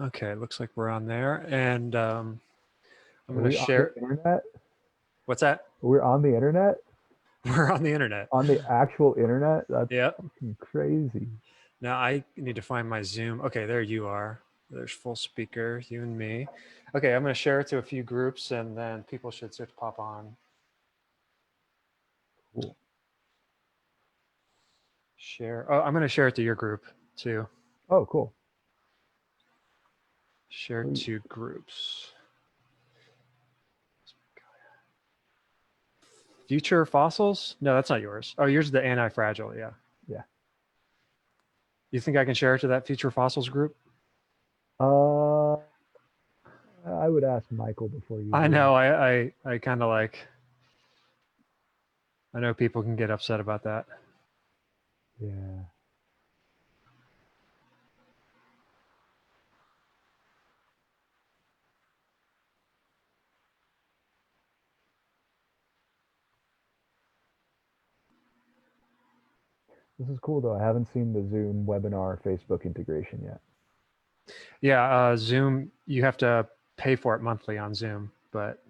Okay, looks like we're on there. And I'm Are going to we on the share. internet? What's that? We're on the internet? We're on the internet. On the actual internet? That's Yep. fucking crazy. Now I need to find my Zoom. Okay, there you are. There's full speaker, you and me. Okay, I'm going to share it to a few groups and then people should start to pop on. Cool. Share. Oh, I'm going to share it to your group too. Oh, cool. Share Sweet. to groups. Future fossils? No, that's not yours. Oh, yours is the anti-fragile. Yeah. Yeah. You think I can share it to that future fossils group? Uh, I would ask Michael before you I do. know. I kind of like. I know people can get upset about that. Yeah. This is cool though. I haven't seen the Zoom webinar Facebook integration yet. Yeah, Zoom. You have to pay for it monthly on Zoom, but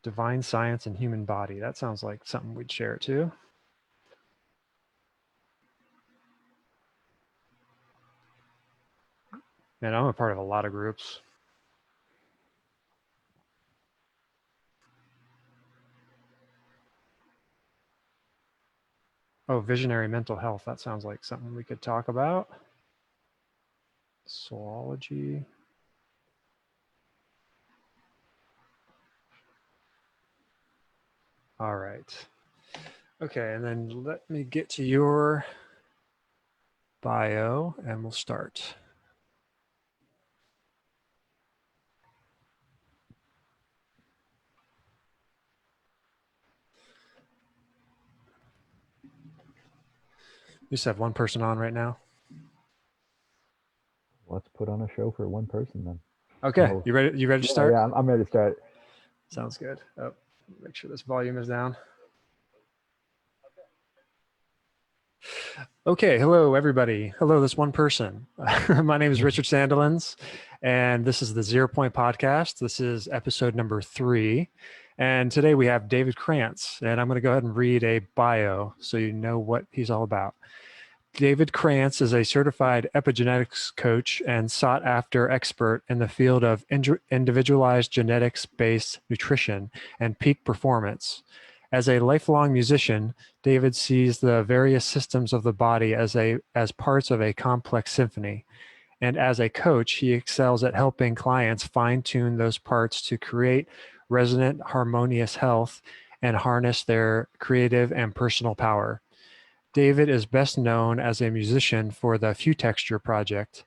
divine science and human body. That sounds like something we'd share it to. And I'm a part of a lot of groups. Oh, visionary mental health. That sounds like something we could talk about. Zoology. All right. Okay, and then let me get to your bio and we'll start. You just have one person on right now. Let's put on a show for one person then. Okay, Oh, you ready? You ready to yeah, start? yeah. I'm ready to start. Sounds good. Oh, make sure this volume is down. Okay, hello everybody. Hello, this one person. My name is Richard Sandelins, and this is the Zero Point Podcast. This is episode number 3, and today we have David Krantz, and I'm going to go ahead and read a bio so you know what he's all about. David Krantz is a certified epigenetics coach and sought after expert in the field of individualized genetics-based nutrition and peak performance. As a lifelong musician, David sees the various systems of the body as parts of a complex symphony. And as a coach, he excels at helping clients fine-tune those parts to create resonant, harmonious health and harness their creative and personal power. David is best known as a musician for the Few Texture Project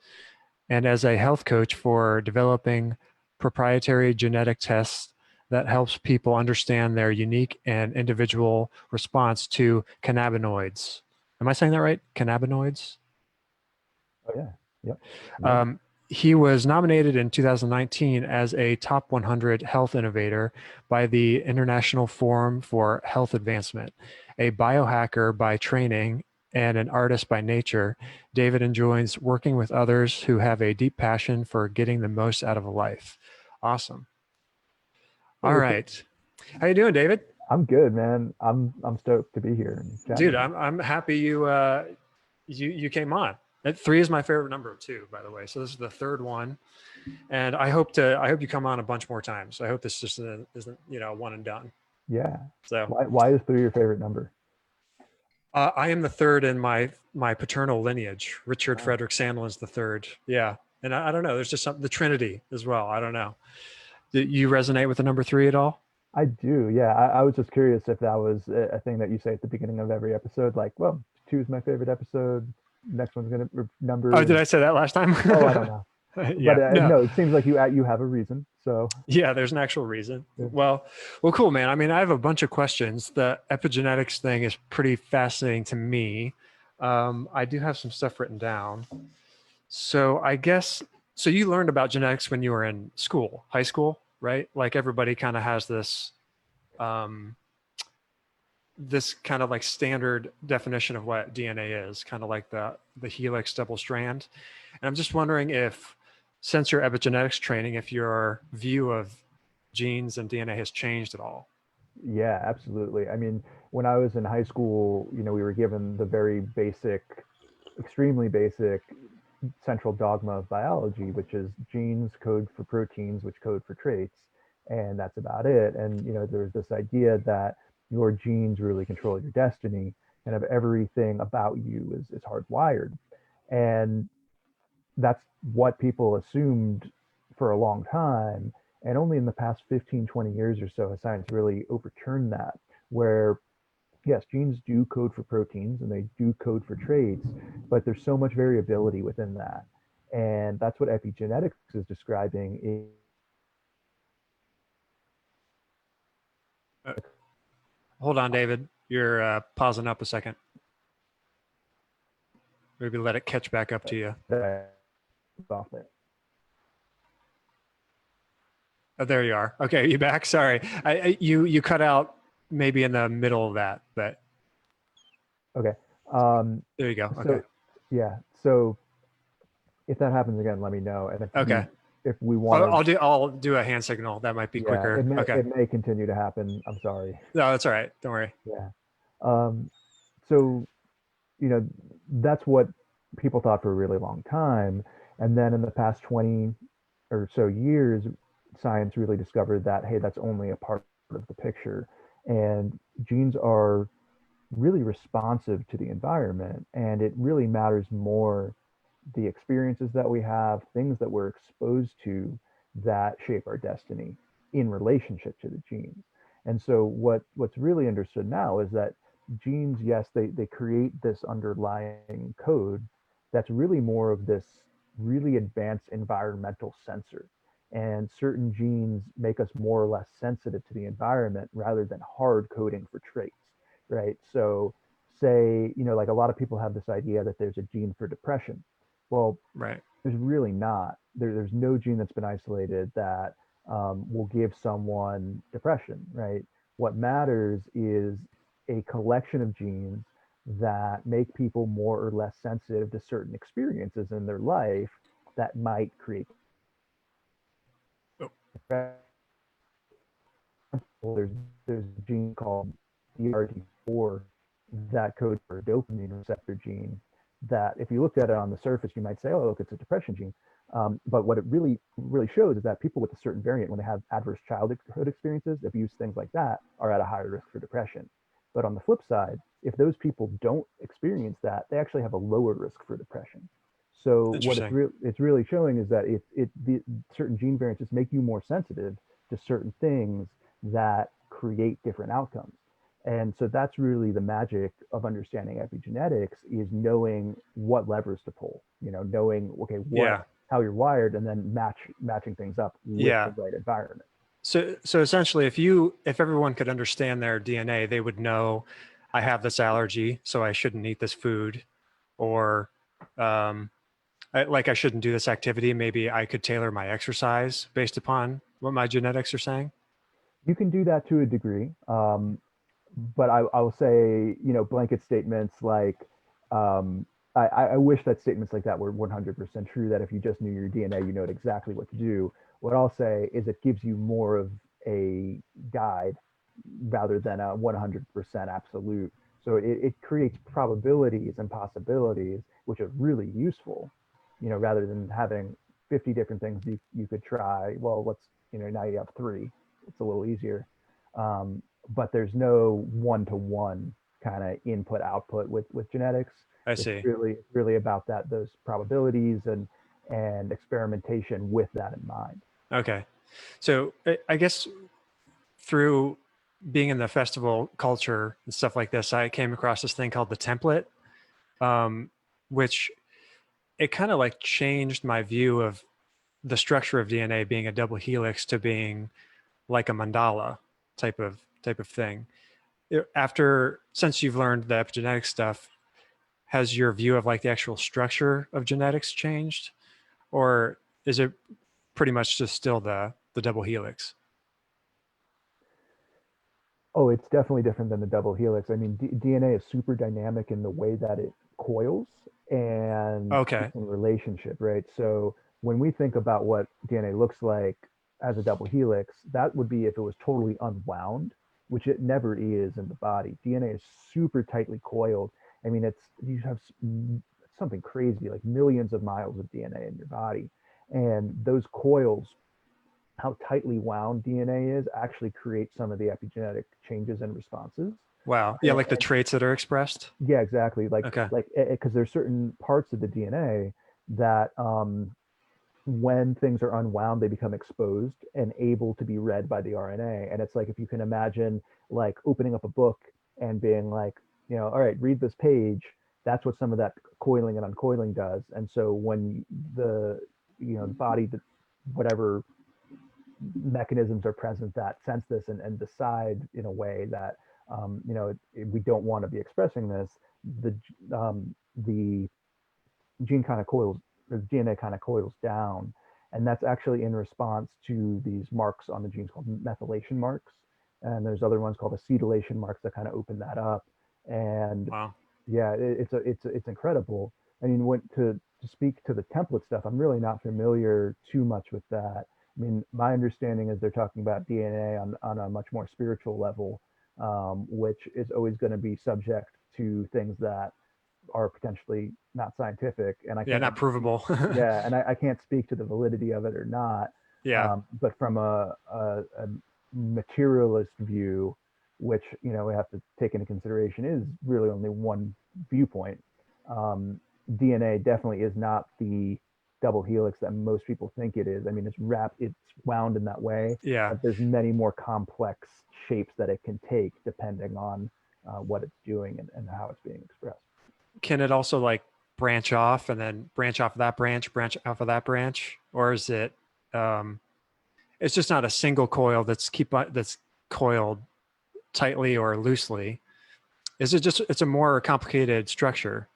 and as a health coach for developing proprietary genetic tests that helps people understand their unique and individual response to cannabinoids. Am I saying that right? Cannabinoids? Oh yeah. Yep. Nailed it. Um, he was nominated in 2019 as a top 100 health innovator by the International Forum for Health Advancement. A biohacker by training and an artist by nature, David enjoys working with others who have a deep passion for getting the most out of life. Awesome. All Very cool. right. How you doing, David? I'm good, man. I'm stoked to be here and chatting Dude, with you. I'm happy you came on. 3 is my favorite number too, by the way. So this is the third one. And I hope you come on a bunch more times. I hope this just isn't one and done. Yeah. So Why is 3 your favorite number? I am the third in my paternal lineage. Richard Oh. Frederick Sandlin is the third. Yeah, and I don't know. There's just something, the Trinity as well. I don't know. Do you resonate with the number 3 at all? I do. Yeah. I was just curious if that was a thing that you say at the beginning of every episode, like, well, choose my favorite episode. Next one's gonna Oh, number did is. I say that last time? Oh, I don't know, but Yeah, no. no, it seems like you have a reason. So Yeah, there's an actual reason. yeah. Well, cool, man. I mean, I have a bunch of questions. The epigenetics thing is pretty fascinating to me. I do have some stuff written down. So I guess So you learned about genetics when you were in school, high school, right? Like everybody kind of has um, this kind of like standard definition of what DNA is, kind of like the helix double strand. And I'm just wondering if, since your epigenetics training, if your view of genes and DNA has changed at all. Yeah, absolutely. I mean, when I was in high school, we were given the very basic, extremely basic central dogma of biology, which is genes code for proteins, which code for traits, and that's about it. And there's this idea that your genes really control your destiny, and of everything about you is hardwired, and that's what people assumed for a long time. And only in the past 15, 20 years or so has science really overturned that, where yes, genes do code for proteins and they do code for traits, but there's so much variability within that. And that's what epigenetics is describing. Uh, Hold on, David. You're pausing up a second. Maybe let it catch back up to you. Oh, there you are. Okay, you back? Sorry, you cut out maybe in the middle of that, but Okay. there you go. Okay. So yeah. So if that happens again, let me know. And Okay. if we want to, I'll do a hand signal. That might be yeah, quicker. Okay. it may continue to happen. I'm sorry. No, that's all right. Don't worry. Yeah. Um, so you know, that's what people thought for a really long time. And then in the past 20 or so years, science really discovered that, hey, that's only a part of the picture. And genes are really responsive to the environment. And it really matters more the experiences that we have, things that we're exposed to that shape our destiny in relationship to the genes. And so what's really understood now is that genes, yes, they create this underlying code that's really more of this really advanced environmental sensor. And certain genes make us more or less sensitive to the environment rather than hard coding for traits, right? So say, like a lot of people have this idea that there's a gene for depression. Well, Right. there's really not. There's no gene that's been isolated that will give someone depression, right? What matters is a collection of genes that make people more or less sensitive to certain experiences in their life that might create Oh, depression. There's there's a gene called DRD4 that codes for a dopamine receptor gene. That if you looked at it on the surface, you might say, "Oh, look, it's a depression gene." But what it really shows is that people with a certain variant, when they have adverse childhood experiences, abuse, things like that, are at a higher risk for depression. But on the flip side, if those people don't experience that, they actually have a lower risk for depression. So what interesting. it's really showing is that the certain gene variants just make you more sensitive to certain things that create different outcomes. And so that's really the magic of understanding epigenetics, is knowing what levers to pull, knowing, okay, Yeah. how you're wired, and then matching things up with the Yeah. right environment. So essentially, if everyone could understand their DNA, they would know I have this allergy, so I shouldn't eat this food, or um, like I shouldn't do this activity. Maybe I could tailor my exercise based upon what my genetics are saying. You can do that to a degree. But I will say, blanket statements like, I wish that statements like that were 100% true, that if you just knew your DNA, you know exactly what to do. What I'll say is it gives you more of a guide rather than a 100% absolute. So it creates probabilities and possibilities, which are really useful, rather than having 50 different things you could try. Well, now you have three. It's a little easier. But there's no one-to-one kind of input output with genetics. I It's see. really about those probabilities and experimentation with that in mind. Okay. So I guess through being in the festival culture and stuff like this, I came across this thing called the template, which it kind of like changed my view of the structure of DNA being a double helix to being like a mandala type of thing. After, since you've learned the epigenetic stuff, has your view of like the actual structure of genetics changed, or is it pretty much just still the double helix? Oh, it's definitely different than the double helix. I mean, DNA is super dynamic in the way that it coils and Okay. it's in relationship, right? So when we think about what DNA looks like as a double helix, that would be if it was totally unwound, which it never is in the body. DNA is super tightly coiled. I mean, you have something crazy like millions of miles of DNA in your body, and those coils, how tightly wound DNA is, actually creates some of the epigenetic changes and responses. Wow. Yeah, And, like the traits that are expressed. yeah, exactly. Okay. Like because there's certain parts of the DNA that when things are unwound, they become exposed and able to be read by the RNA. And it's like if you can imagine like opening up a book and being like, all right, read this page. That's what some of that coiling and uncoiling does. And so when the body, whatever mechanisms are present that sense this and decide in a way that we don't want to be expressing this, the gene kind of coils, the DNA kind of coils down, and that's actually in response to these marks on the genes called methylation marks, and there's other ones called acetylation marks that kind of open that up. And Wow. yeah, it's incredible. I mean, to speak to the template stuff, I'm really not familiar too much with that. I mean, my understanding is they're talking about DNA on a much more spiritual level, which is always going to be subject to things that are potentially not scientific, and I Yeah, can't not really speak. provable. Yeah, and I can't speak to the validity of it or not. Yeah. But from a materialist view, which we have to take into consideration, is really only one viewpoint. DNA definitely is not the double helix that most people think it is. I mean, it's wound in that way, Yeah. but there's many more complex shapes that it can take depending on what it's doing and how it's being expressed. Can it also like branch off and then branch off of that branch off of that branch? Or is it um it's just not a single coil that's coiled tightly or loosely? Is it just it's a more complicated structure,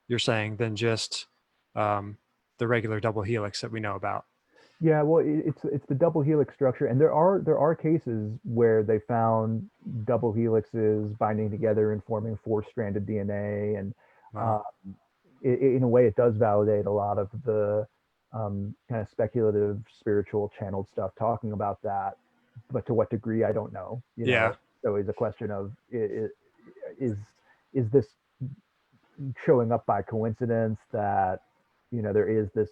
you're saying, than just um the regular double helix that we know about? Yeah, well, it's the double helix structure, and there are cases where they found double helixes binding together and forming four-stranded DNA, and Wow. uh, in a way, it does validate a lot of the kind of speculative, spiritual, channeled stuff talking about that. But to what degree, I don't know. Yeah. It's always a question of is is this showing up by coincidence that there is this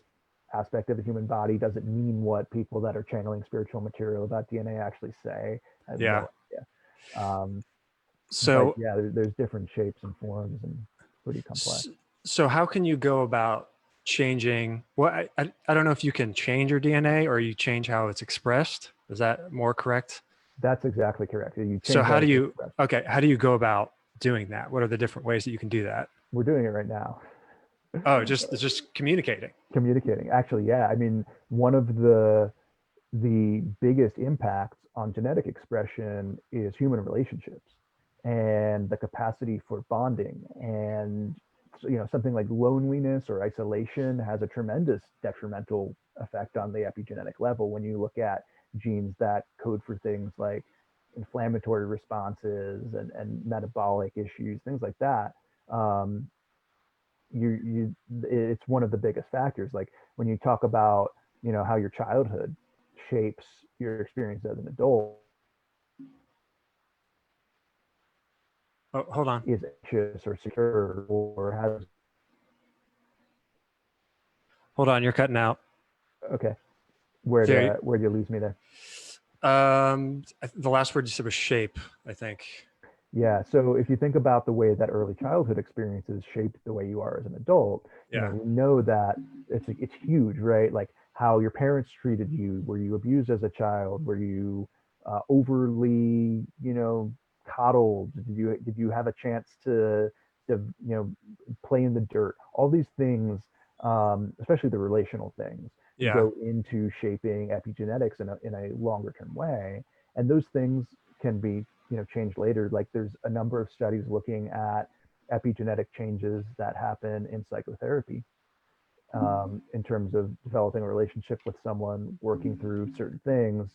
aspect of the human body? Does it mean what people that are channeling spiritual material about DNA actually say? I have Yeah. no idea. um, but So yeah, there's different shapes and forms, and it's pretty complex. so how can you go about changing well I don't know if you can change your DNA or you change how it's expressed. Is that more correct? That's exactly correct. You So change how how do it's you expressed. okay, how do you go about doing that? What are the different ways that you can do that? We're doing it right now. Oh, just it's just communicating. Communicating, actually, yeah. I mean, one of the biggest impacts on genetic expression is human relationships and the capacity for bonding. And something like loneliness or isolation has a tremendous detrimental effect on the epigenetic level when you look at genes that code for things like inflammatory responses and metabolic issues, things like that. um, it's one of the biggest factors. Like when you talk about how your childhood shapes your experience as an adult, Oh, hold on. is anxious or secure or has. Hold on, you're cutting out. Okay, There. where do you lose me there? The last word you said was shape, I think. Yeah, so if you think about the way that early childhood experiences shape the way you are as an adult, Yeah. we know that it's huge, right? Like how your parents treated you. Were you abused as a child? Were you overly, coddled? Did you have a chance to play in the dirt? All these things, especially the relational things, Yeah. go into shaping epigenetics in a longer term way, and those things can be changed later. Like there's a number of studies looking at epigenetic changes that happen in psychotherapy, in terms of developing a relationship with someone, working through certain things,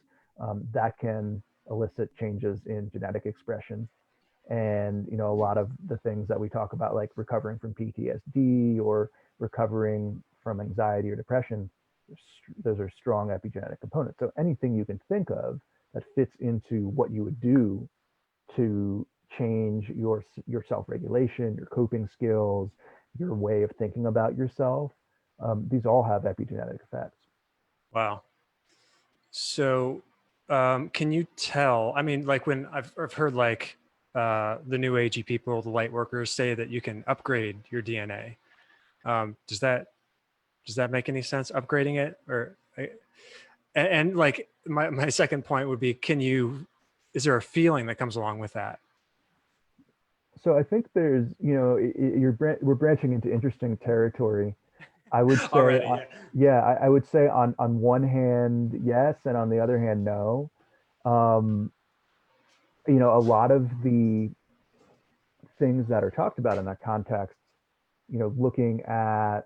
that can elicit changes in genetic expression. And a lot of the things that we talk about, like recovering from PTSD or recovering from anxiety or depression, those are strong epigenetic components. So anything you can think of that fits into what you would do to change your self-regulation, your coping skills, your way of thinking about yourself, these all have epigenetic effects. Wow. So, can you tell? I mean, like when I've heard like the new agey people, the light workers, say that you can upgrade your DNA. Does that make any sense? Upgrading it, and like my second point would be, is there a feeling that comes along with that? So I think there's, we're branching into interesting territory. I would say, Already, yeah. yeah, I would say on one hand, yes, and on the other hand, no. Um, a lot of the things that are talked about in that context, looking at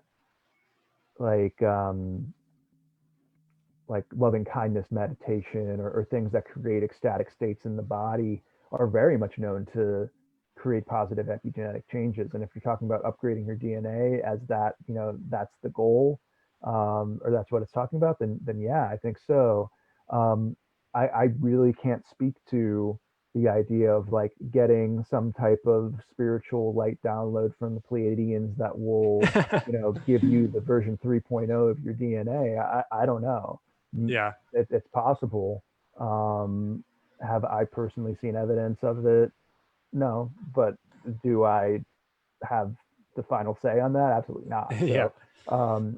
like like loving kindness meditation or things that create ecstatic states in the body are very much known to create positive epigenetic changes. And if you're talking about upgrading your DNA as that, that's the goal, or that's what it's talking about, then yeah, I think so. I really can't speak to the idea of like getting some type of spiritual light download from the Pleiadians that will, give you the version 3.0 of your DNA. I don't know. Yeah. It's possible. Um, have I personally seen evidence of it? No, but do I have the final say on that? Absolutely not. Yeah. So,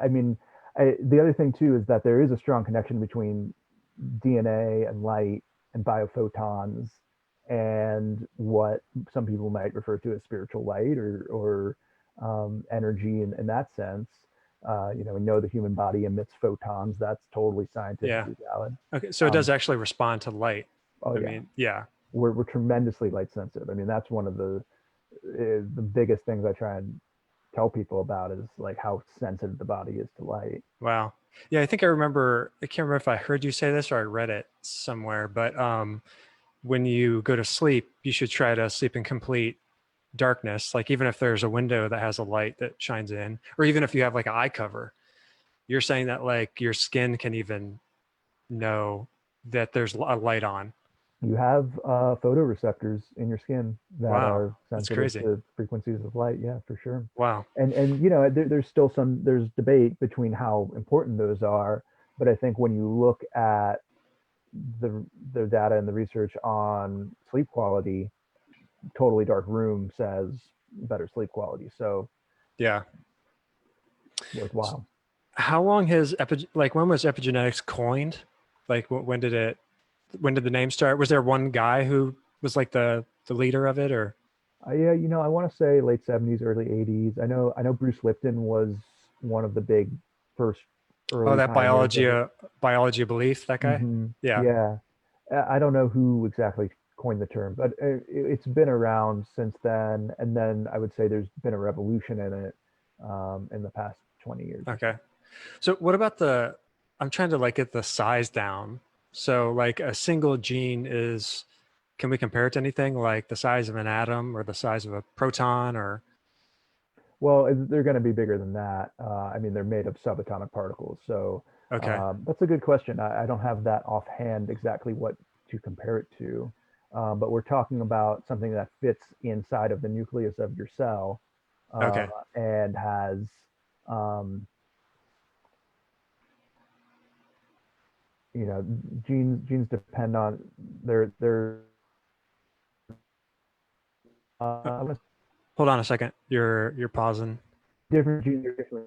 I mean, the other thing too is that there is a strong connection between DNA and light and biophotons and what some people might refer to as spiritual light or energy in that sense. We know the human body emits photons. That's totally Yeah. scientifically valid. Okay. So it does Um, actually respond to light. oh I yeah, mean, yeah. we're tremendously light sensitive. I mean, that's one of the biggest things I try and tell people about is like how sensitive the body is to light. Wow. Yeah. I think I can't remember if I heard you say this or I read it somewhere, but when you go to sleep, you should try to sleep in complete darkness. Like even if there's a window that has a light that shines in, or even if you have like an eye cover, you're saying that like your skin can even know that there's a light on. You have photoreceptors in your skin that Wow. are That's sensitive crazy. to frequencies of light. Yeah, for sure. Wow. And there's still there's debate between how important those are, but I think when you look at the the data and the research on sleep quality, totally dark room says better sleep quality. So Yeah. worthwhile. How long has like when was epigenetics coined? Like when did the name start? Was there one guy who was like the leader of it, or? Yeah, I want to say late 70s, early 80s. I know Bruce Lipton was one of the big first Oh, early that pioneers of it. biology of belief, that guy. Yeah. Yeah, I don't know who exactly coined the term, but it's been around since then. And then I would say there's been a revolution in it in the past 20 years or Okay. so. So what about I'm trying to like get the size down. So like a single gene can we compare it to anything like the size of an atom or the size of a proton or? Well, they're going to be bigger than that. I mean, they're made of subatomic particles. So Okay. that's a good question. I don't have that offhand exactly what to compare it to, but we're talking about something that fits inside of the nucleus of your cell uh, Okay. and has, um, you know, genes depend on their. Uh, I'm gonna Hold on a second. You're pausing. different genes are different.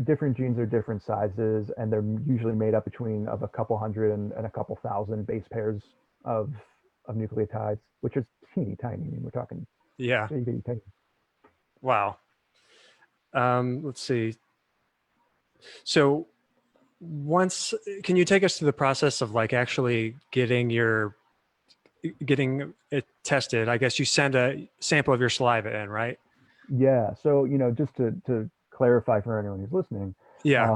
Different genes are different sizes, and they're usually made up between of a couple hundred and a couple thousand base pairs of of nucleotides, which is teeny tiny. I mean, we're talking Yeah. itty bitty tiny. Wow. Let's see. So once, can you take us through the process of like actually getting it tested? I guess you send a sample of your saliva in, right? Yeah. So, just to clarify for anyone who's listening, Yeah.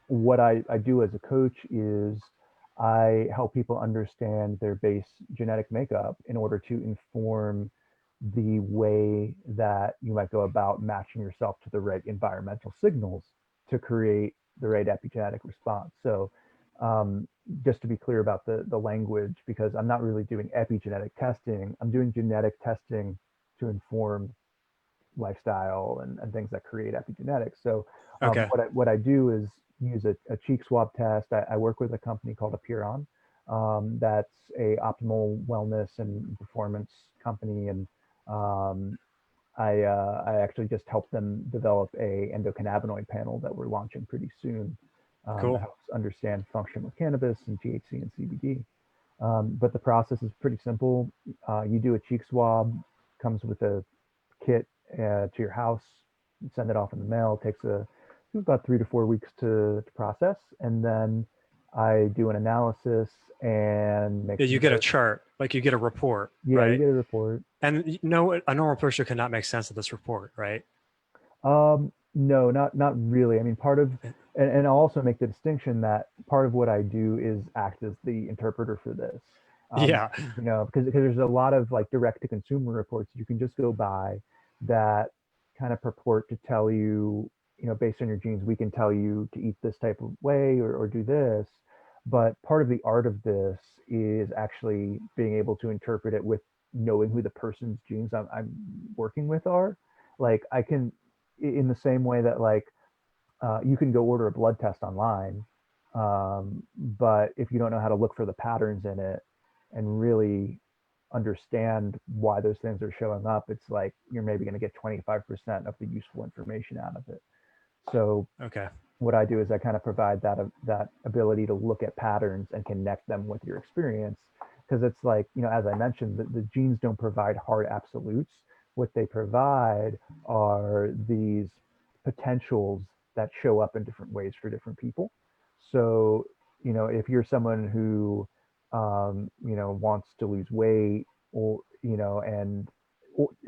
what I do as a coach is I help people understand their base genetic makeup in order to inform the way that you might go about matching yourself to the right environmental signals to create the right epigenetic response. So, just to be clear about the language, because I'm not really doing epigenetic testing, I'm doing genetic testing to inform lifestyle and things that create epigenetics. So Okay. what I do is use a cheek swab test. I work with a company called Apiron. That's a optimal wellness and performance company, and um, I actually just helped them develop a endocannabinoid panel that we're launching pretty soon, that Cool. helps understand function with cannabis and THC and CBD. But the process is pretty simple. You do a cheek swab, comes with a kit to your house, send it off in the mail. It takes about 3 to 4 weeks to process, and then I do an analysis and make Yeah, some you get a notes. chart, like you get a report, Yeah, you right? get a report. And no, a normal person could not make sense of this report, right? No, not really. I mean, and I'll also make the distinction that part of what I do is act as the interpreter for this. Um, Yeah. because there's a lot of like direct to consumer reports you can just go by that kind of purport to tell you, based on your genes, we can tell you to eat this type of way or do this. But part of the art of this is actually being able to interpret it with knowing who the person's genes I'm working with are. Like I can, in the same way that like you can go order a blood test online, but if you don't know how to look for the patterns in it and really understand why those things are showing up, it's like you're maybe going to get 25% of the useful information out of it. So Okay. what I do is I kind of provide that ability to look at patterns and connect them with your experience, because it's like, as I mentioned, the genes don't provide hard absolutes. What they provide are these potentials that show up in different ways for different people. So, if you're someone who wants to lose weight, or and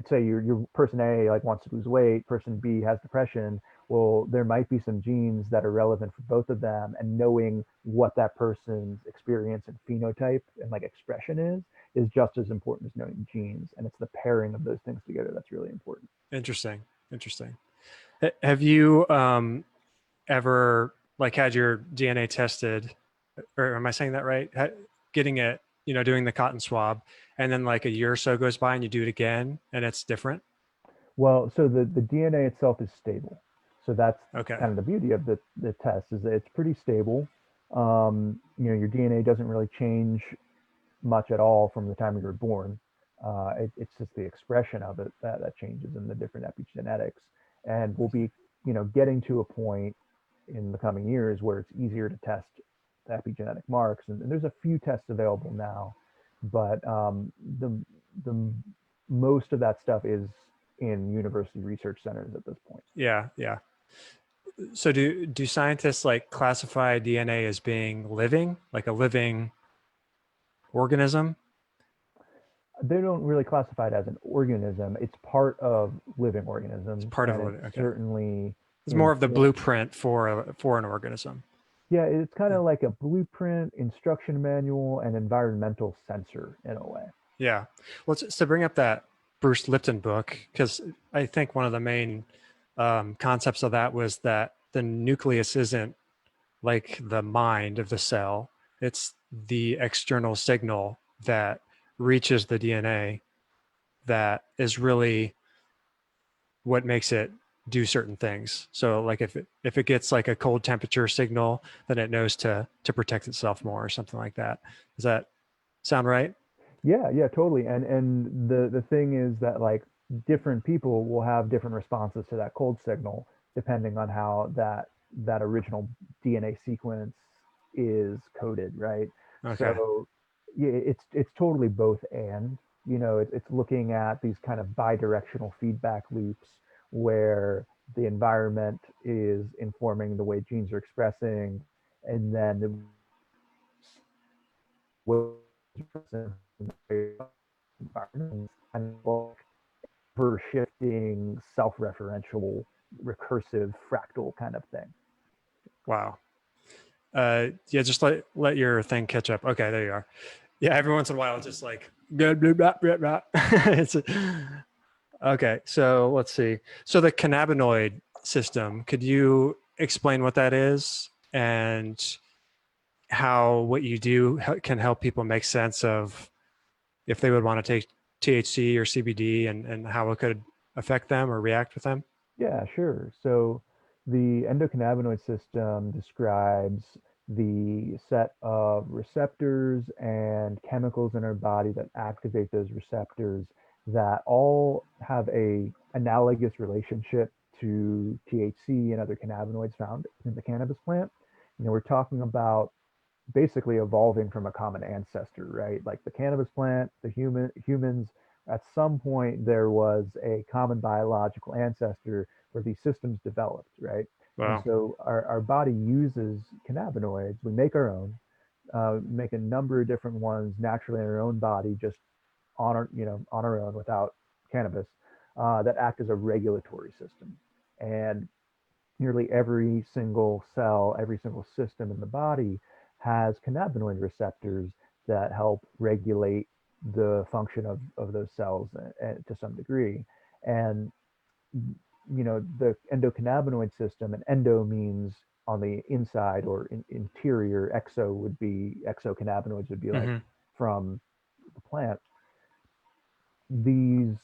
say your person A like wants to lose weight, person B has depression, well, there might be some genes that are relevant for both of them, and knowing what that person's experience and phenotype and like expression is just as important as knowing genes. And it's the pairing of those things together that's really important. Interesting. Interesting. Have you ever like had your DNA tested, or am I saying that right? Getting it, doing the cotton swab, and then like a year or so goes by and you do it again and it's different. Well, so the DNA itself is stable. So that's Okay. kind of the beauty of the test, is that it's pretty stable. Your DNA doesn't really change much at all from the time you were born. It's just the expression of it that changes in the different epigenetics. And we'll be, getting to a point in the coming years where it's easier to test the epigenetic marks. And there's a few tests available now, but the most of that stuff is in university research centers at this point. Yeah. Yeah. So do scientists like classify DNA as being living, like a living organism? They don't really classify it as an organism. It's part of living It's organisms, part of a and it's living. Okay. certainly It's more of the informed. blueprint for an organism. Yeah, it's kind Yeah. of like a blueprint, instruction manual, and environmental sensor in a way. Yeah. Well, to bring up that Bruce Lipton book, because I think one of the main concepts of that was that the nucleus isn't like the mind of the cell, it's the external signal that reaches the DNA that is really what makes it do certain things. So like if it gets like a cold temperature signal, then it knows to protect itself more or something like that. Does that sound right? Yeah, yeah, totally. And the thing is that like different people will have different responses to that cold signal depending on how that original DNA sequence is coded, right? Okay. So yeah, it's totally both and, it's looking at these kind of bidirectional feedback loops where the environment is informing the way genes are expressing, and then the environment and ever shifting, self-referential, recursive, fractal kind of thing. Wow. Yeah, just let your thing catch up. Okay, there you are. Yeah, every once in a while, it's just like blah, blah, blah, blah, blah. It's okay. So let's see. So the cannabinoid system, could you explain what that is and how what you do can help people make sense of if they would want to take THC or CBD and how it could affect them or react with them? Yeah, sure. So the endocannabinoid system describes the set of receptors and chemicals in our body that activate those receptors that all have a analogous relationship to THC and other cannabinoids found in the cannabis plant. We're talking about basically evolving from a common ancestor, right? Like the cannabis plant, the humans, at some point there was a common biological ancestor where these systems developed, right? And Wow. so our body uses cannabinoids. We make our own, make a number of different ones naturally in our own body, just on our, on our own without cannabis, that act as a regulatory system. And nearly every single cell, every single system in the body has cannabinoid receptors that help regulate the function of those cells to some degree. And, the endocannabinoid system, and endo means on the inside or interior, exocannabinoids would be like Hmm. from the plant. These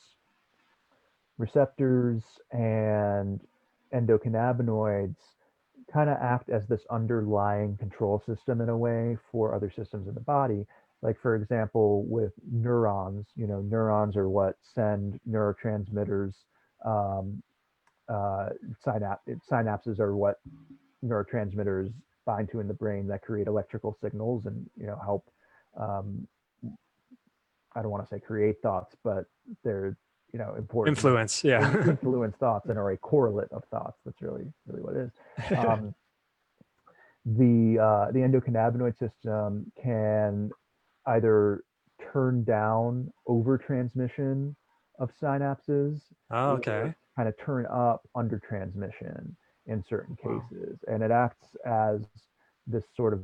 receptors and endocannabinoids kind of act as this underlying control system in a way for other systems in the body. Like, for example, with neurons, neurons are what send neurotransmitters. Um, Synapses are what neurotransmitters bind to in the brain that create electrical signals and help. Um, I don't want to say create thoughts, but they're important Influence. Yeah. influence thoughts and are a correlate of thoughts. That's really what it is. Um, the endocannabinoid system can either turn down over transmission of synapses Oh, or okay. kind of turn up under transmission in certain Wow. cases, and it acts as this sort of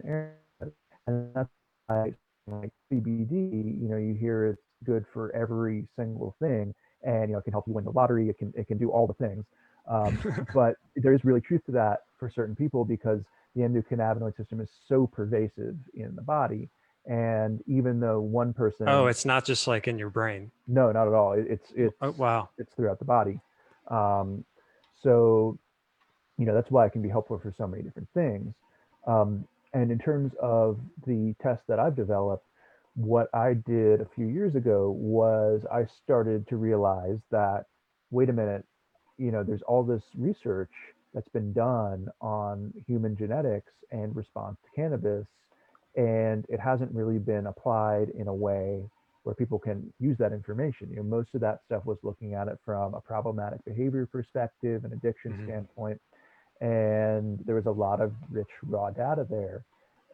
and that's why like CBD, you hear it's good for every single thing, and it can help you win the lottery. It can do all the things, but there is really truth to that for certain people because the endocannabinoid system is so pervasive in the body, and even though one Oh, person, it's not just like in your brain. no, not at all, it's it's Oh, wow. it's throughout the body. Um, so that's why it can be helpful for so many different things. And in terms of the test that I've developed, what I did a few years ago was I started to realize that, wait a minute, there's all this research that's been done on human genetics and response to cannabis, and it hasn't really been applied in a way where people can use that information. Most of that stuff was looking at it from a problematic behavior perspective, an addiction Hmm. standpoint, and there was a lot of rich raw data there.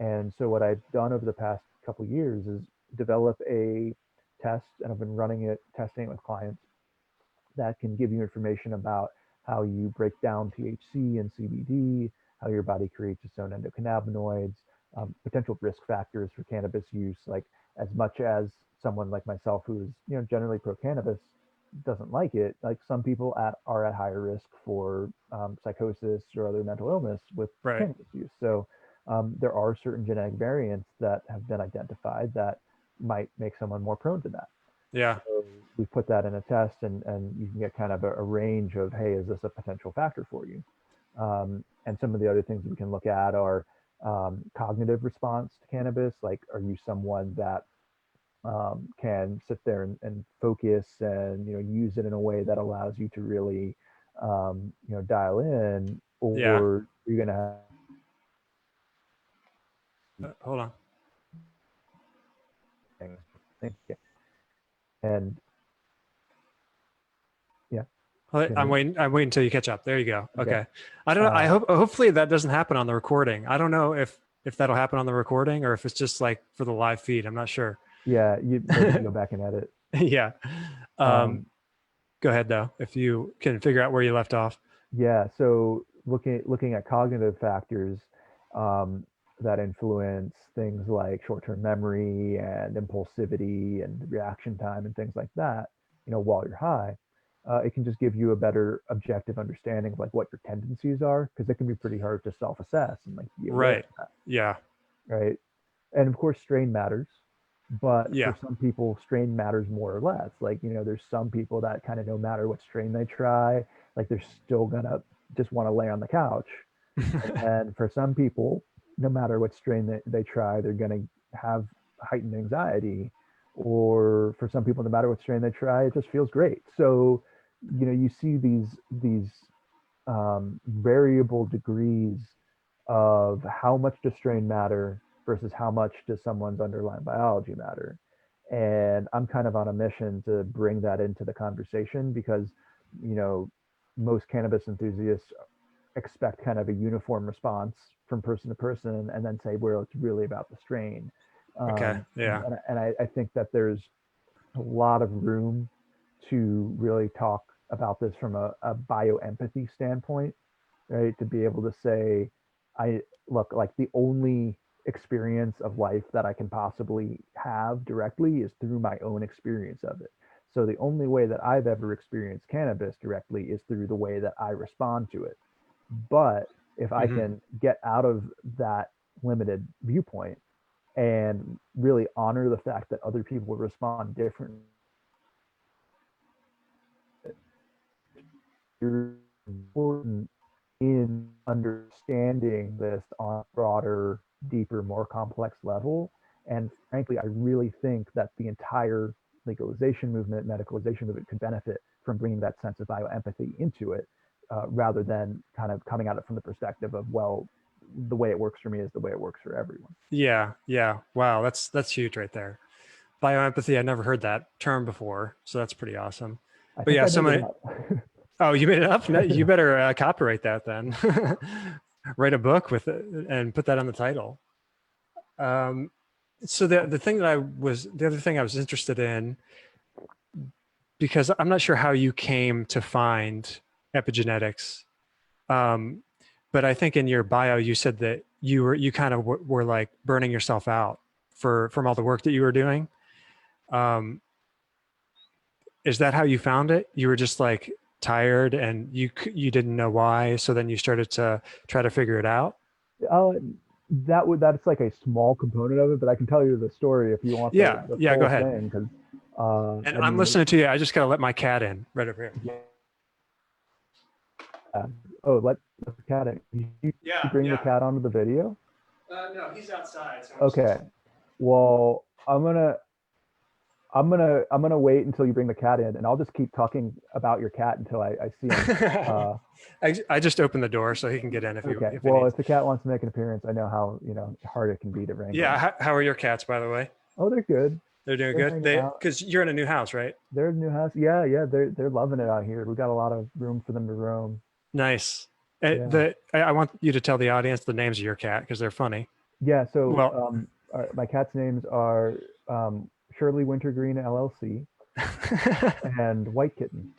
And so what I've done over the past couple of years is develop a test, and I've been running it, testing it with clients that can give you information about how you break down THC and CBD, how your body creates its own endocannabinoids, potential risk factors for cannabis use, like as much as someone like myself who is generally pro cannabis doesn't like it, like some people are at higher risk for psychosis or other mental illness with Right. cannabis use. So there are certain genetic variants that have been identified that might make someone more prone to that. Yeah. So we put that in a test, and you can get kind of a range of, hey, is this a potential factor for you? And some of the other things we can look at are cognitive response to cannabis. Like, are you someone that can sit there and focus and use it in a way that allows you to really dial in, Yeah. or you're going to Hold on. have things. And yeah, can I'm you hear me? waiting. I'm waiting until you catch up. There you go. Okay. Okay. I don't know. I Uh, hope. Hopefully that doesn't happen on the recording. I don't know if that'll happen on the recording or if it's just like for the live feed. I'm not sure. Yeah, you maybe you can go back and edit. Yeah. Um, Um, go ahead though, if you can figure out where you left off. yeah, so looking at cognitive factors um, that influence things like short-term memory and impulsivity and reaction time and things like that, while you're high, it can just give you a better objective understanding of like what your tendencies are, because it can be pretty hard to self-assess and like be aware Right. of that, Yeah. right? And of course, strain matters, but Yeah. for some people, strain matters more or less. Like, there's some people that kind of no matter what strain they try, like they're still gonna just want to lay on the couch. And for some people, no matter what strain they try, they're gonna have heightened anxiety. Or for some people, no matter what strain they try, it just feels great. So, you see these variable degrees of how much does strain matter versus how much does someone's underlying biology matter. And I'm kind of on a mission to bring that into the conversation because, you know, most cannabis enthusiasts expect kind of a uniform response from person to person and then say, well, it's really about the strain. Okay. Yeah. And I think that there's a lot of room to really talk about this from a bioempathy standpoint, right? To be able to say, I look like the only experience of life that I can possibly have directly is through my own experience of it. So the only way that I've ever experienced cannabis directly is through the way that I respond to it. But if I Hmm. can get out of that limited viewpoint and really honor the fact that other people will respond differently, important in understanding this on a broader, deeper, more complex level. And frankly, I really think that the entire legalization movement, medicalization movement could benefit from bringing that sense of bioempathy into it, rather than kind of coming at it from the perspective of, well, the way it works for me is the way it works for everyone. Yeah. Yeah. Wow. That's huge right there. Bioempathy. I never heard that term before, so that's pretty awesome. I But think yeah, I made it somebody. up. Oh, you made it up. No, I you know. better copyright that then. Write a book with it and put that on the title. Um, so the other thing I was interested in, because I'm not sure how you came to find epigenetics, um, but I think in your bio you said that you kind of were like burning yourself out from all the work that you were doing. Um, is that how you found it? You were just like tired and you didn't know why, so then you started to try to figure it out. Oh, that's like a small component of it, but I can tell you the story if you want the Yeah, the yeah. Go full ahead. thing. Because And I I'm mean, listening to you. I just gotta let my cat in right over here. yeah. Oh, let the cat in. You Yeah, bring the yeah. cat onto the video? No, he's outside, so I'm just Okay. listening. Well, I'm gonna wait until you bring the cat in, and I'll just keep talking about your cat until I see him. Uh, I just opened the door so he can get in okay. if he Well, needs. if the cat wants to make an appearance, I know how hard it can be to wrangle Yeah, him. how are your cats, by the way? Oh, they're good. They're doing They're good. hanging They out. because you're in a new house, right? They're in the new house. Yeah, yeah. They're loving it out here. We got a lot of room for them to roam. Nice. Yeah. I want you to tell the audience the names of your cat because they're funny. Yeah. So Well, my cat's names are Shirley Wintergreen LLC and White Kitten.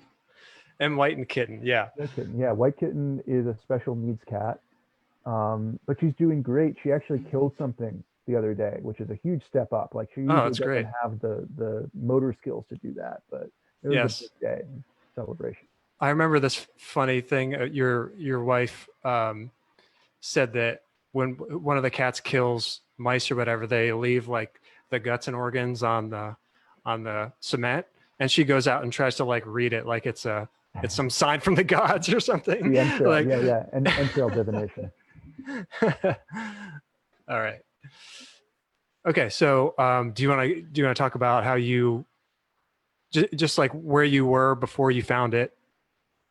and White and Kitten. Yeah. White Kitten. Yeah, White Kitten is a special needs cat, but she's doing great. She actually killed something the other day, which is a huge step up. Like she Oh, usually that's doesn't great. have the motor skills to do that, but it was a big Yes. day celebration. I remember this funny thing. Your wife said that when one of the cats kills mice or whatever, they leave like the guts and organs on the cement, and she goes out and tries to like read it like it's some sign from the gods or something. The entrail, Like, yeah, yeah, and entrail divination. all right, okay. So, do you want to talk about how you just like where you were before you found it,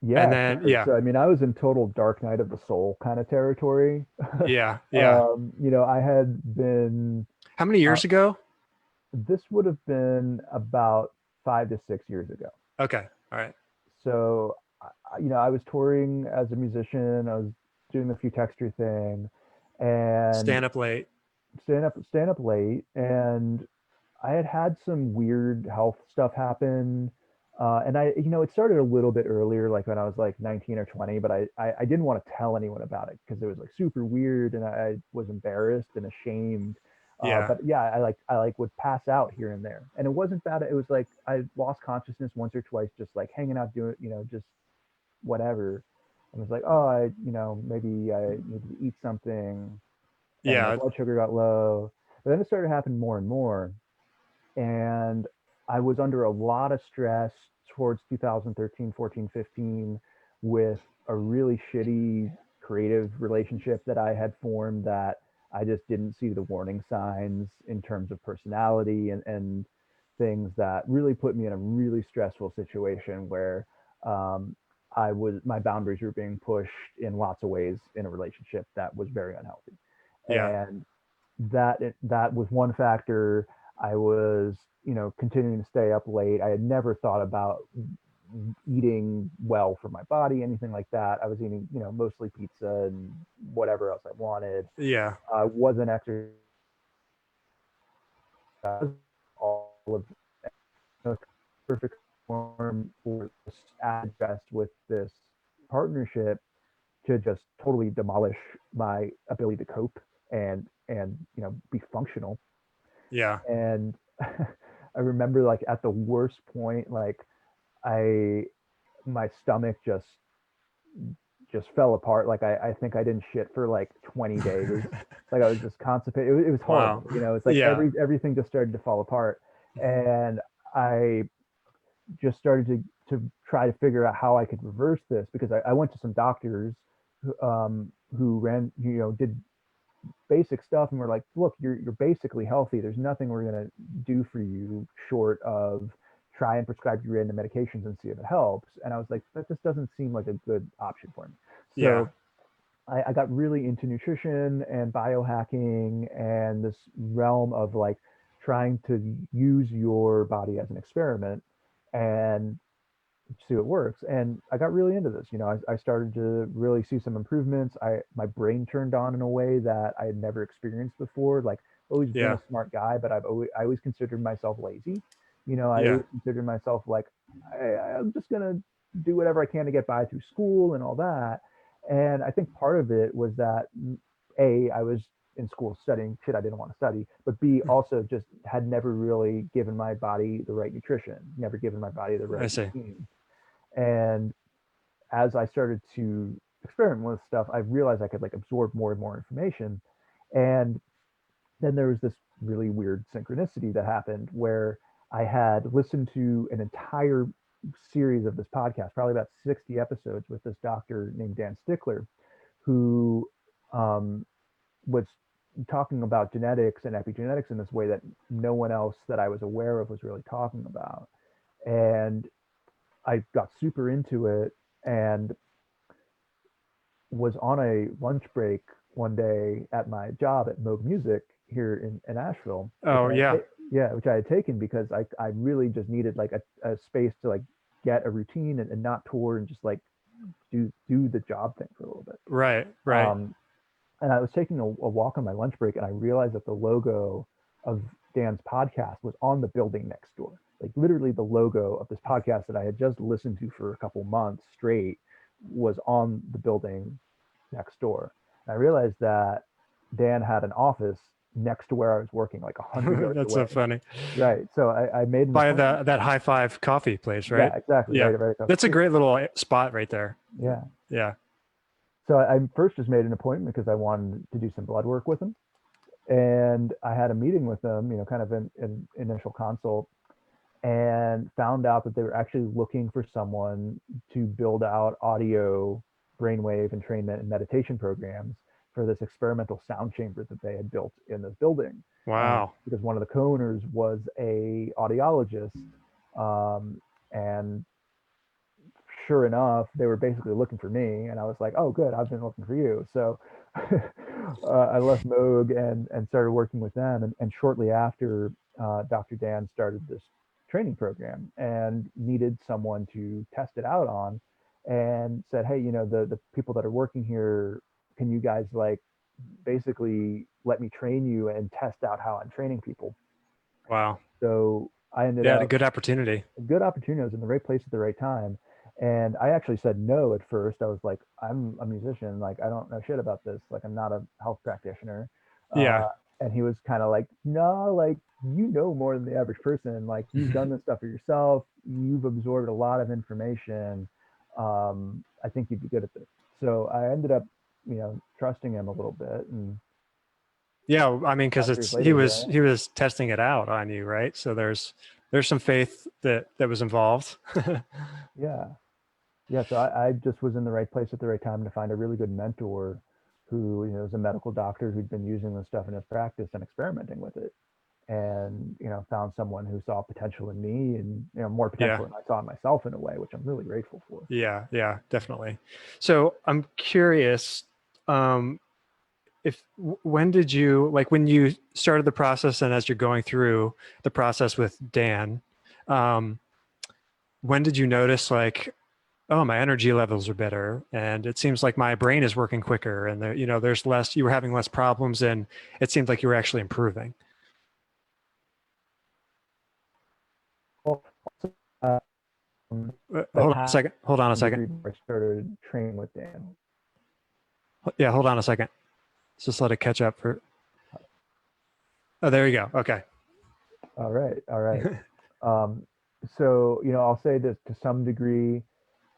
and Yeah, then sure. yeah, So I mean, I was in total dark night of the soul kind of territory. yeah, yeah. I had been How many uh, years ago? this would have been about 5 to 6 years ago. Okay, all right. So, I was touring as a musician. I was doing the few texture thing, and Stand up late. staying up late. And I had had some weird health stuff happen. And it started a little bit earlier, like when I was like 19 or 20, but I didn't want to tell anyone about it because it was like super weird and I was embarrassed and ashamed. Yeah. But yeah, I would pass out here and there. And it wasn't bad. It was like I lost consciousness once or twice, just like hanging out doing, just whatever. And it was like, oh, maybe I needed to eat something and my Yeah. blood sugar got low. But then it started happening more and more and I was under a lot of stress towards 2013, 14, 15 with a really shitty creative relationship that I had formed that I just didn't see the warning signs in terms of personality and things that really put me in a really stressful situation where um, my boundaries were being pushed in lots of ways in a relationship that was very unhealthy. Yeah. And that was one factor. I was, continuing to stay up late. I had never thought about eating well for my body, anything like that. I was eating, mostly pizza and whatever else I wanted. Yeah. I wasn't exercising all of the perfect form for this address with this partnership to just totally demolish my ability to cope and be functional. Yeah. And I remember like at the worst point, like I my stomach just fell apart. Like I think I didn't shit for like 20 days. Like I was just constipated. It was Wow. horrible. It's like Yeah. everything just started to fall apart. And I just started to try to figure out how I could reverse this because I went to some doctors who ran, did basic stuff and we're like, look, you're basically healthy. There's nothing we're gonna do for you short of try and prescribe you random medications and see if it helps. And I was like, that just doesn't seem like a good option for me. Yeah. So I got really into nutrition and biohacking and this realm of like trying to use your body as an experiment and see what works. And I got really into this. I started to really see some improvements. My brain turned on in a way that I had never experienced before. Like always been Yeah. a smart guy, but I always considered myself lazy. I Yeah. always considered myself like I'm just gonna do whatever I can to get by through school and all that. And I think part of it was that I was in school studying shit I didn't want to study, but B also just had never really given my body the right nutrition, never given my body the I right see. routine. And as I started to experiment with stuff, I realized I could like absorb more and more information. And then there was this really weird synchronicity that happened where I had listened to an entire series of this podcast, probably about 60 episodes with this doctor named Dan Stickler, who um, was talking about genetics and epigenetics in this way that no one else that I was aware of was really talking about. And I got super into it and was on a lunch break one day at my job at Moog Music here in Asheville, Oh, yeah. which I had taken because I really just needed like a space to like get a routine and not tour and just like do the job thing for a little bit. Right. Right. Um, and I was taking a walk on my lunch break and I realized that the logo of Dan's podcast was on the building next door. Like literally the logo of this podcast that I had just listened to for a couple months straight was on the building next door. And I realized that Dan had an office next to where I was working, like 100 yards That's away. so funny. Right. So I made an By appointment. that high five coffee place, right? Yeah, exactly. Yeah. Right across the That's a street. great little spot right there. Yeah. Yeah. So I first just made an appointment because I wanted to do some blood work with him. And I had a meeting with them, kind of an initial consult, and found out that they were actually looking for someone to build out audio brainwave entrainment and meditation programs for this experimental sound chamber that they had built in this building. Wow. Because one of the co-owners was a audiologist, and sure enough, they were basically looking for me, and I was like, "Oh, good, I've been looking for you." So I left Moog and started working with them, and shortly after, Dr. Dan started this training program and needed someone to test it out on, and said, "Hey, the people that are working here, can you guys like basically let me train you and test out how I'm training people?" Wow. So I ended Yeah, a up good opportunity. a good opportunity. I was in the right place at the right time. And I actually said no at first. I was like, I'm a musician. Like, I don't know shit about this. Like, I'm not a health practitioner. Yeah. Uh, and he was kind of like, no, like, you know more than the average person. Like, you've done this stuff for yourself. You've absorbed a lot of information. I think you'd be good at this. So I ended up, trusting him a little bit. And Yeah, I mean, because 5 years it's later, here I he was testing it out on you, right? So there's some faith that was involved. am. Yeah. Yeah, so I just was in the right place at the right time to find a really good mentor who, is a medical doctor who'd been using this stuff in his practice and experimenting with it. And, found someone who saw potential in me and, more Yeah, potential than I saw in myself in a way, which I'm really grateful for. yeah, definitely. So I'm curious, if when did you like when you started the process and as you're going through the process with Dan, um, when did you notice like, oh, my energy levels are better and it seems like my brain is working quicker and there, there's less, you were having less problems and it seemed like you were actually improving. Well, um, the Hold on a past second. Hold on a second. degree I started training with Dan. Yeah, hold on a second. Let's just let it catch up for. Oh, there you go. Okay. All right, all right. Um, so, I'll say this to some degree.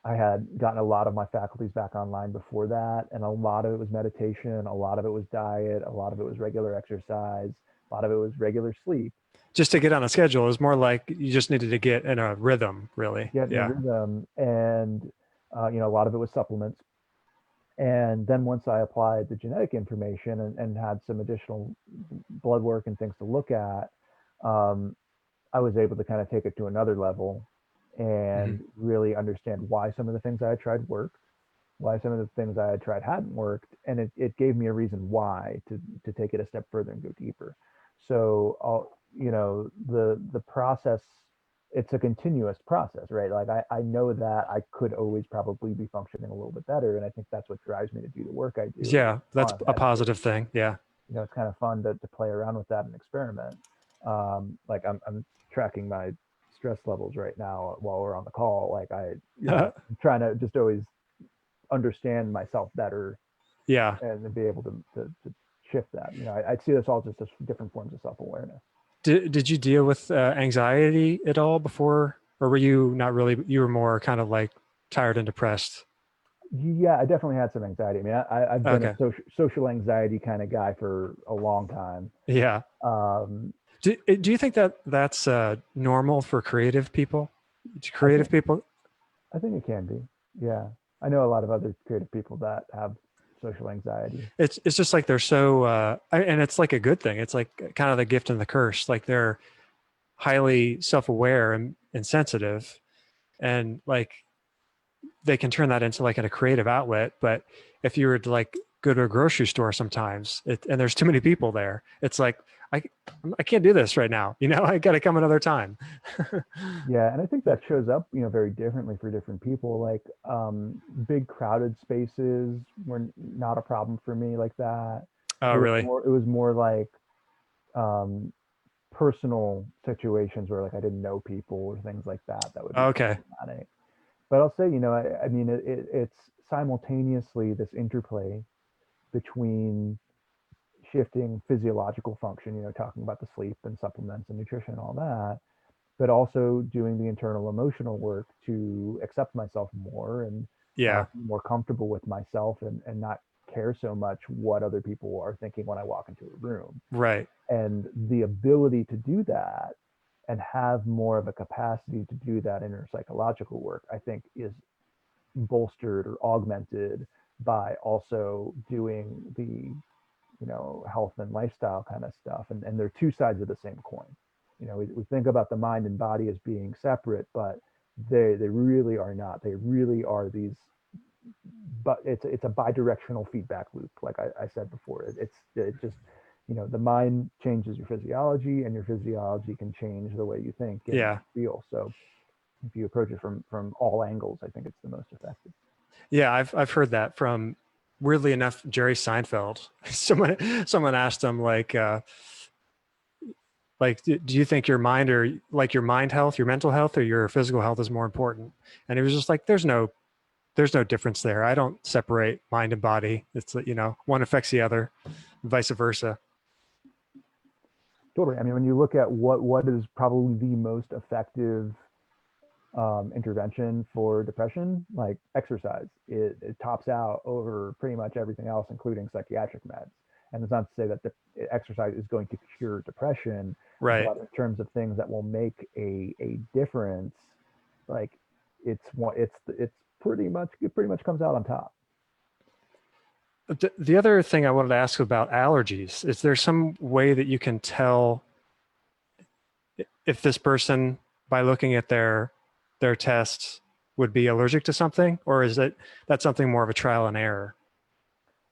I had gotten a lot of my faculties back online before that, and a lot of it was meditation, a lot of it was diet, a lot of it was regular exercise, a lot of it was regular sleep, Just to get on a schedule, it was more like you just needed to get in a rhythm, really. get in a Yeah. rhythm, and a lot of it was supplements. And then once I applied the genetic information and had some additional blood work and things to look at, um, I was able to kind of take it to another level Hmm. and really understand why some of the things I had tried worked, why some of the things I had tried hadn't worked, and it gave me a reason why to take it a step further and go deeper. So the process, it's a continuous process, right? Like I know that I could always probably be functioning a little bit better, and I think that's what drives me to do the work I do. It's Yeah, that's fun. a positive thing. Yeah. It's kind of fun to play around with that and experiment. Like I'm tracking my stress levels right now while we're on the call. Like I'm trying to just always understand myself better Yeah. and be able to shift that. I see this all just as different forms of self-awareness. Did you deal with anxiety at all before, or were you not really? You were more kind of like tired and depressed. Yeah, I definitely had some anxiety. I mean, I've been a Okay. social anxiety kind of guy for a long time. Yeah. Um, Do you think that that's normal for creative people? I Creative think people, I think it can be. Yeah, I know a lot of other creative people that have social anxiety. it's just like they're so, and it's like a good thing. It's like kind of the gift and the curse. Like they're highly self-aware and sensitive, and like they can turn that into like a creative outlet. But if you were to like go to a grocery store sometimes and there's too many people there, it's like I I can't do this right now. I got to come another time. Yeah, and I think that shows up, very differently for different people. Like big crowded spaces were not a problem for me like that. Oh, really? It was more like um, personal situations where like I didn't know people or things like that that would be Okay. problematic. But I'll say, I mean, it's simultaneously this interplay between shifting physiological function, talking about the sleep and supplements and nutrition and all that, but also doing the internal emotional work to accept myself more and Yeah. be more comfortable with myself and not care so much what other people are thinking when I walk into a room. Right. And the ability to do that and have more of a capacity to do that inner psychological work, I think is bolstered or augmented by also doing the health and lifestyle kind of stuff, and they're two sides of the same coin. We think about the mind and body as being separate, but they really are not. They really are these, but it's a bidirectional feedback loop, like I said before. It just, the mind changes your physiology, and your physiology can change the way you think and Yeah. feel. So if you approach it from all angles, I think it's the most effective. Yeah, I've heard that from, weirdly enough, Jerry Seinfeld. Someone asked him like, Like, do you think your mind or like your mind health, your mental health, or your physical health is more important? And he was just like, there's no difference there. I don't separate mind and body. It's, one affects the other, vice versa. Totally. I mean, when you look at what is probably the most effective intervention for depression, like exercise, it tops out over pretty much everything else, including psychiatric meds. And it's not to say that the exercise is going to cure depression, Right. but in terms of things that will make a difference, like it's it pretty much comes out on top. The other thing I wanted to ask about allergies, is there some way that you can tell if this person, by looking at their tests, would be allergic to something, or is it that's something more of a trial and error?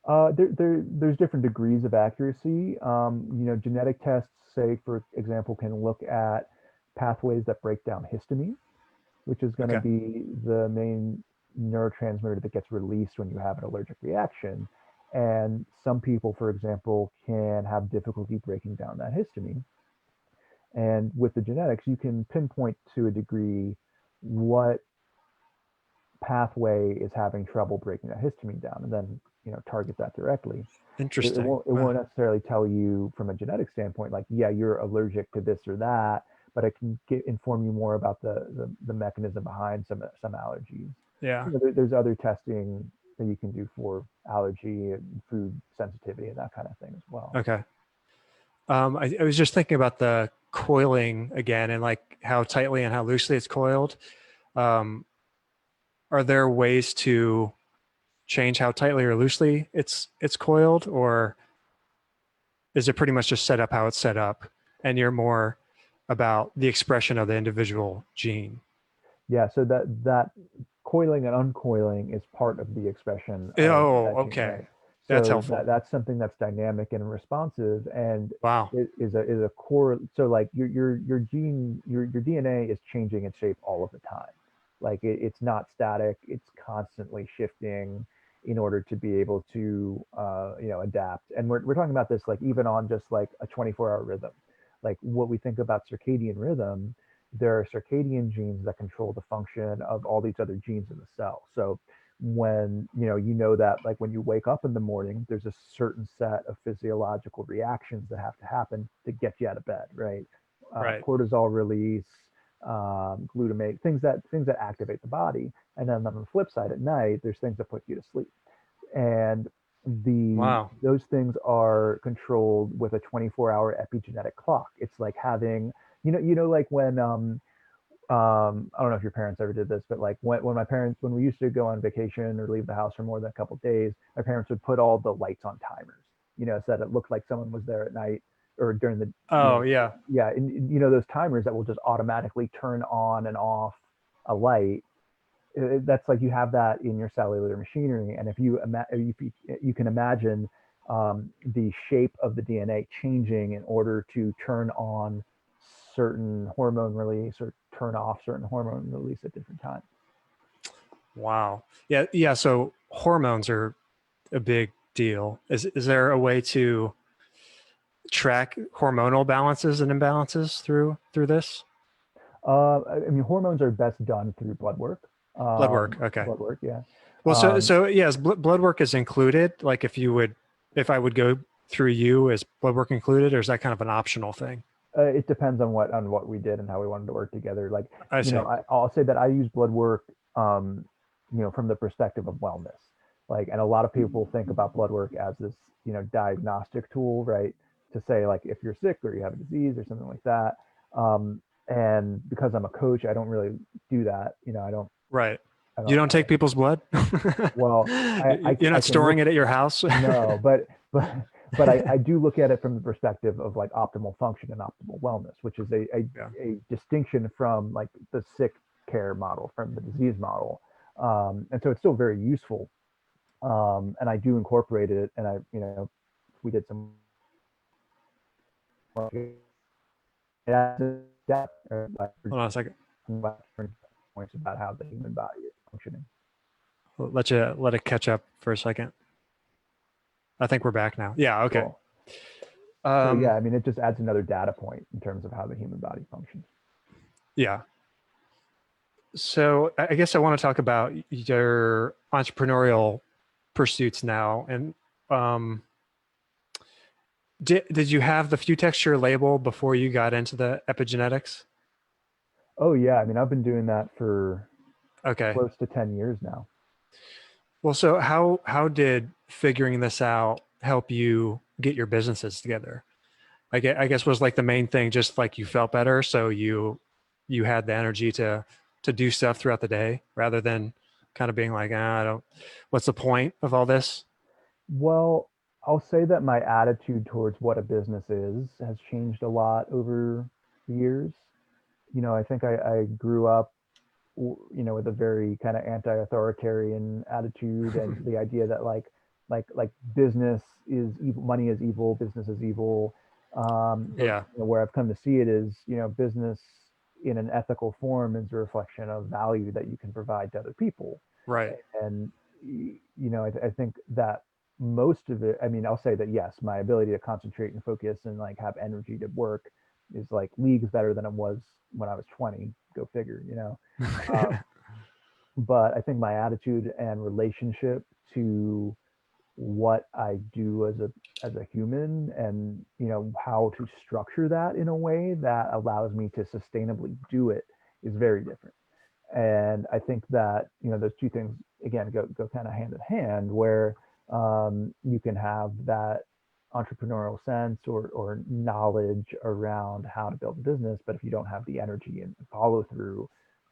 There's different degrees of accuracy. Genetic tests, say, for example, can look at pathways that break down histamine, which is going to Okay. be the main neurotransmitter that gets released when you have an allergic reaction. And some people, for example, can have difficulty breaking down that histamine. And with the genetics, you can pinpoint to a degree what pathway is having trouble breaking that histamine down, and then target that directly. Interesting. It Wow. won't necessarily tell you from a genetic standpoint, like, yeah, you're allergic to this or that, but it can inform you more about the mechanism behind some allergies. Yeah. There's other testing that you can do for allergy and food sensitivity and that kind of thing as well. Okay. I was just thinking about the coiling again, and like how tightly and how loosely it's coiled. Um, are there ways to change how tightly or loosely it's coiled, or is it pretty much just set up how it's set up, and you're more about the expression of the individual gene? Yeah, so that coiling and uncoiling is part of the expression of Oh, that gene, right? okay. That's So helpful. that's something that's dynamic and responsive, and Wow. it is a core. So like your gene, your DNA is changing its shape all of the time. Like it's not static; it's constantly shifting in order to be able to adapt. And we're talking about this like even on just like a 24-hour rhythm. Like what we think about circadian rhythm, there are circadian genes that control the function of all these other genes in the cell. So when that like when you wake up in the morning, there's a certain set of physiological reactions that have to happen to get you out of bed, right? Right. Cortisol release, glutamate, things that activate the body. And then on the flip side, at night, there's things that put you to sleep. And Wow. those things are controlled with a 24-hour epigenetic clock. It's like having, like when I don't know if your parents ever did this, but like when my parents, when we used to go on vacation or leave the house for more than a couple of days, my parents would put all the lights on timers, so that it looked like someone was there at night or during the, Oh, yeah. yeah, and those timers that will just automatically turn on and off a light. That's like you have that in your cellular machinery, and if you can imagine the shape of the DNA changing in order to turn on certain hormone release or turn off certain hormone release at different times. Wow. Yeah. Yeah. So hormones are a big deal. Is there a way to track hormonal balances and imbalances through this? I mean, hormones are best done through blood work. Blood work. Okay. Blood work, yeah. Well, Um, so yes, blood work is included. Like if I would go through you, is blood work included, or is that kind of an optional thing? it depends on what we did and how we wanted to work together. Like, I see. I'll say that I use blood work, from the perspective of wellness. Like, and a lot of people think about blood work as this, diagnostic tool, right? To say like if you're sick or you have a disease or something like that. And because I'm a coach, I don't really do that. Right. I You don't, don't I take don't people's blood? well, You're I not can storing look. it at your house? No, but I do look at it from the perspective of like optimal function and optimal wellness, which is Yeah. a distinction from like the sick care model, from the disease model. And so it's still very useful. And I do incorporate it. And we did some Hold on a second. points about how the human body is functioning. Let it catch up for a second. I think we're back now. Yeah. Okay. Cool. So yeah, Um, I mean, it just adds another data point in terms of how the human body functions. yeah. So I guess I want to talk about your entrepreneurial pursuits now. And um, did you have the few texture label before you got into the epigenetics? Oh yeah, I mean, I've been doing that for Okay. close to 10 years now. Well, so how did figuring this out help you get your businesses together? I guess was like the main thing, just like you felt better, so you had the energy to do stuff throughout the day rather than kind of being like, ah, I don't. What's the point of all this? Well, I'll say that my attitude towards what a business is has changed a lot over the years. I think I grew up, with a very kind of anti-authoritarian attitude, and the idea that like business is evil, money is evil, business is evil. But Yeah, where I've come to see it is, business in an ethical form is a reflection of value that you can provide to other people. right. And I think that most of it, I mean, I'll say that yes, my ability to concentrate and focus and like have energy to work is like leagues better than it was when I was 20. Go figure. Um, but I think my attitude and relationship to what I do as a human, and how to structure that in a way that allows me to sustainably do it, is very different. And I think that those two things again go kind of hand in hand, where you can have that entrepreneurial sense or knowledge around how to build a business, but if you don't have the energy and follow through,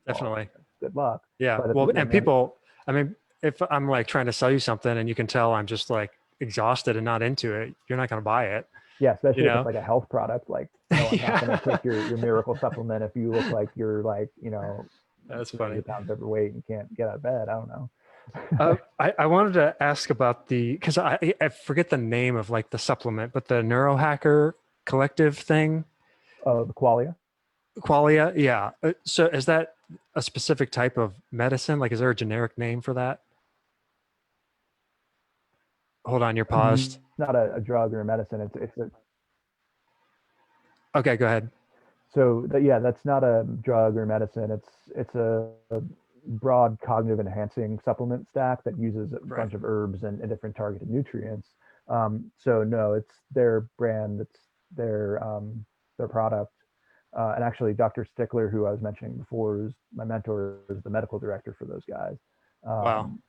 well, Definitely. good luck. Yeah. But at Well, the, and on the other, people, I mean, if I'm like trying to sell you something and you can tell I'm just like exhausted and not into it, you're not going to buy it, yeah, you especially if it's know? like a health product, like no, I'm not going to Yeah. take your miracle supplement if you look like you're like 'That's funny. 300 pounds overweight and can't get out of bed. I don't know. I wanted to ask about because I forget the name of like the supplement, but the neurohacker collective thing, Oh, the qualia. Qualia. Yeah. So is that a specific type of medicine? Like, is there a generic name for that? Hold on, you're paused. It's not a drug or a medicine. It's Okay, go ahead. so that, yeah, that's not a drug or medicine. It's a broad cognitive enhancing supplement stack that uses a Right. bunch of herbs and different targeted nutrients. So no, it's their brand, it's their product. And actually, Dr. Stickler, who I was mentioning before, is my mentor, is the medical director for those guys. Wow. Um,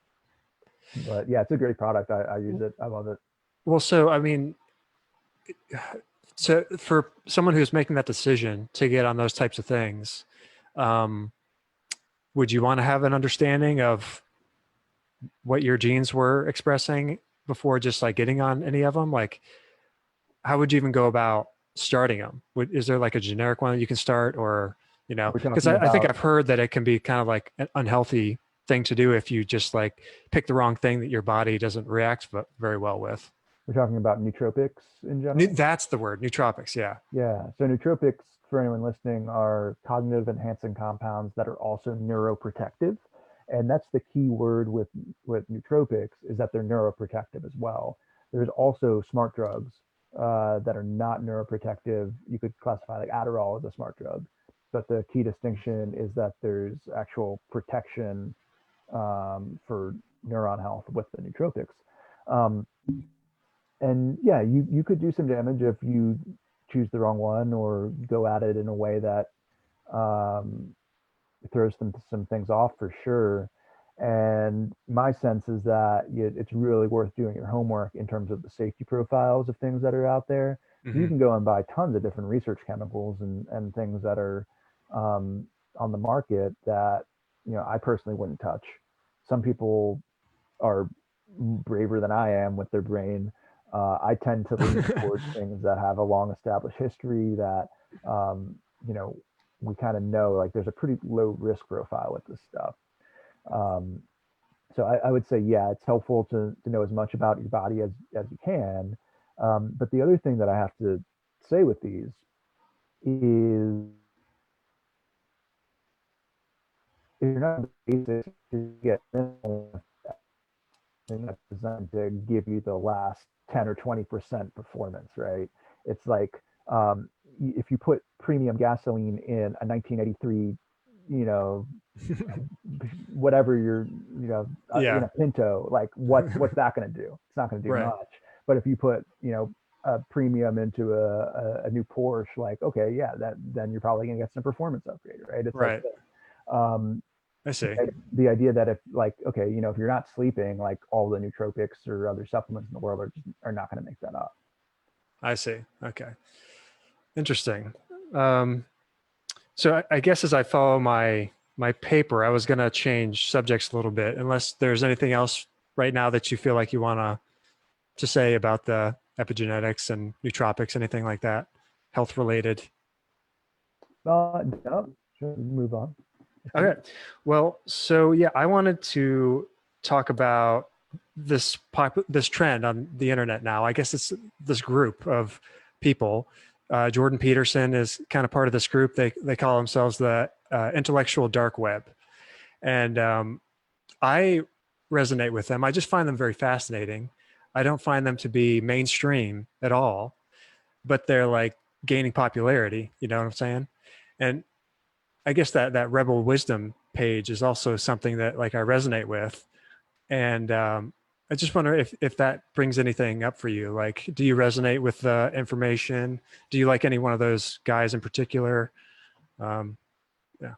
but yeah, it's a great product. I use it. I love it. Well, so I mean, so for someone who's making that decision to get on those types of things, um, would you want to have an understanding of what your genes were expressing before just like getting on any of them? Like, how would you even go about starting them? Is there like a generic one that you can start, or We're because talking I think about I've heard that it can be kind of like an unhealthy thing to do if you just like pick the wrong thing that your body doesn't react very well with. we're talking about nootropics in general. That's the word, nootropics. Yeah. Yeah. So nootropics, for anyone listening, are cognitive enhancing compounds that are also neuroprotective. And that's the key word with nootropics, is that they're neuroprotective as well. There's also smart drugs that are not neuroprotective. You could classify like Adderall as a smart drug, but the key distinction is that there's actual protection for neuron health with the nootropics. Um, and yeah, you could do some damage if you choose the wrong one or go at it in a way that um, throws some things off for sure. And my sense is that it's really worth doing your homework in terms of the safety profiles of things that are out there. You Hmm. can go and buy tons of different research chemicals and things that are on the market that I personally wouldn't touch. Some people are braver than I am with their brain. I tend to lean towards things that have a long established history that, um, you know, we kind of know like there's a pretty low risk profile with this stuff. Um, so I would say, yeah, it's helpful to know as much about your body as you can. But the other thing that I have to say with these is if you're not basic to get that's designed to give you the last 10 or 20% performance, right? It's like if you put premium gasoline in a 1983, you know, whatever you're, in Yeah. a Pinto, like what's that going to do? It's not going to do Right. much. But if you put, a premium into a new Porsche, like, okay, yeah, that then you're probably going to get some performance upgrade, right? It's like Right. um, I see. the idea that if, like, okay, if you're not sleeping, like all the nootropics or other supplements in the world are not going to make that up. I see. Okay. Interesting. Um, so I guess as I follow my paper, I was going to change subjects a little bit, unless there's anything else right now that you feel like you want to say about the epigenetics and nootropics, anything like that, health related. No, sure, move on. Okay. Well, so yeah, I wanted to talk about this trend on the internet now. I guess it's this group of people. Jordan Peterson is kind of part of this group. They call themselves the intellectual dark web, and I resonate with them. I just find them very fascinating. I don't find them to be mainstream at all, but they're like gaining popularity. You know what I'm saying? And I guess that rebel wisdom page is also something that like I resonate with. And I just wonder if that brings anything up for you. Like, do you resonate with the information? Do you like any one of those guys in particular? Um, yeah.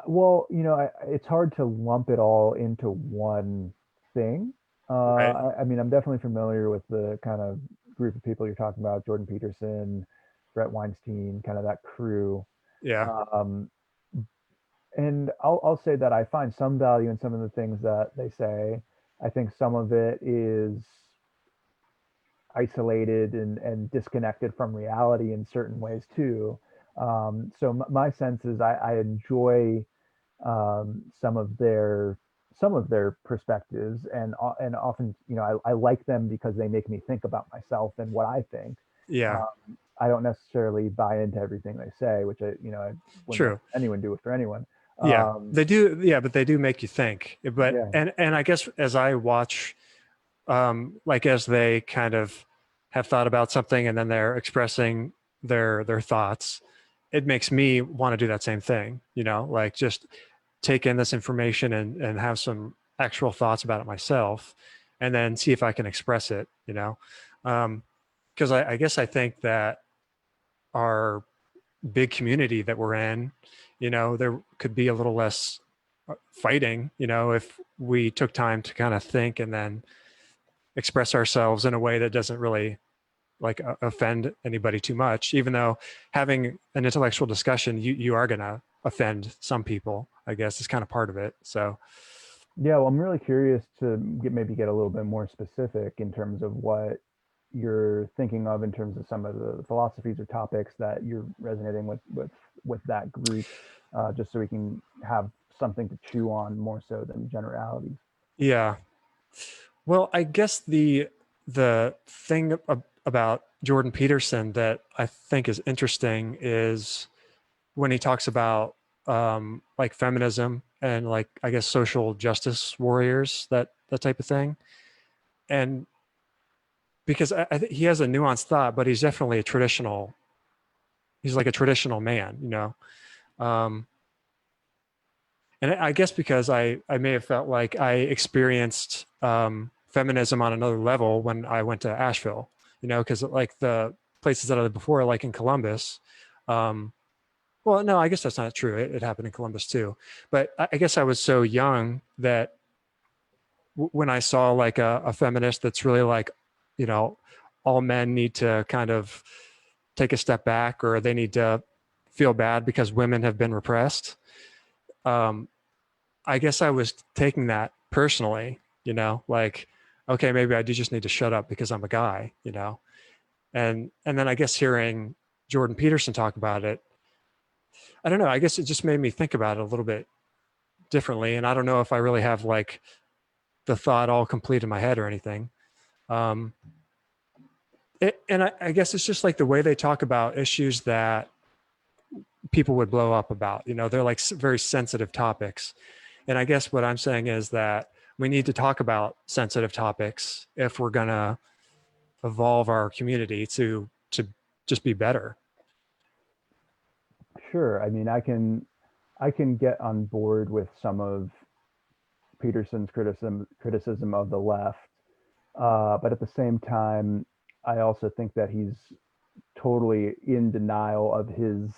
Well, it's hard to lump it all into one thing. Right. I mean, I'm definitely familiar with the kind of group of people you're talking about: Jordan Peterson, Brett Weinstein, kind of that crew. Yeah. Um, and I'll say that I find some value in some of the things that they say. I think some of it is isolated and disconnected from reality in certain ways too. So my sense is I enjoy some of their perspectives, and often, I like them because they make me think about myself and what I think. Yeah. I don't necessarily buy into everything they say, which I wouldn't let True. anyone do it for anyone. Yeah. Um, They do. Yeah. But they do make you think. But, yeah, and I guess as I watch, like as they kind of have thought about something and then they're expressing their thoughts, it makes me want to do that same thing, like just take in this information and have some actual thoughts about it myself and then see if I can express it, because I guess I think that our big community that we're in, there could be a little less fighting, if we took time to kind of think and then express ourselves in a way that doesn't really like offend anybody too much, even though having an intellectual discussion, you are going to offend some people, I guess is kind of part of it. So yeah. Well, I'm really curious to maybe get a little bit more specific in terms of what you're thinking of in terms of some of the philosophies or topics that you're resonating with that group, just so we can have something to chew on more so than generalities. yeah, well, I guess the thing about Jordan Peterson that I think is interesting is when he talks about like feminism and like I guess social justice warriors, that type of thing. And because I think he has a nuanced thought, but he's definitely he's like a traditional man, Um, and I guess because I may have felt like I experienced feminism on another level when I went to Asheville, because like the places that I lived before, like in Columbus, um, well, no, I guess that's not true. It happened in Columbus too, but I guess I was so young that when I saw like a feminist that's really like, you know, all men need to kind of take a step back or they need to feel bad because women have been repressed. Um, I guess I was taking that personally, like, okay, maybe I do just need to shut up because I'm a guy, and then I guess hearing Jordan Peterson talk about it, I don't know. I guess it just made me think about it a little bit differently, and I don't know if I really have like the thought all complete in my head or anything. Um, and I guess it's just like the way they talk about issues that people would blow up about. They're like very sensitive topics. And I guess what I'm saying is that we need to talk about sensitive topics if we're going to evolve our community to just be better. Sure. I mean, I can get on board with some of Peterson's criticism of the left, but at the same time, I also think that he's totally in denial of his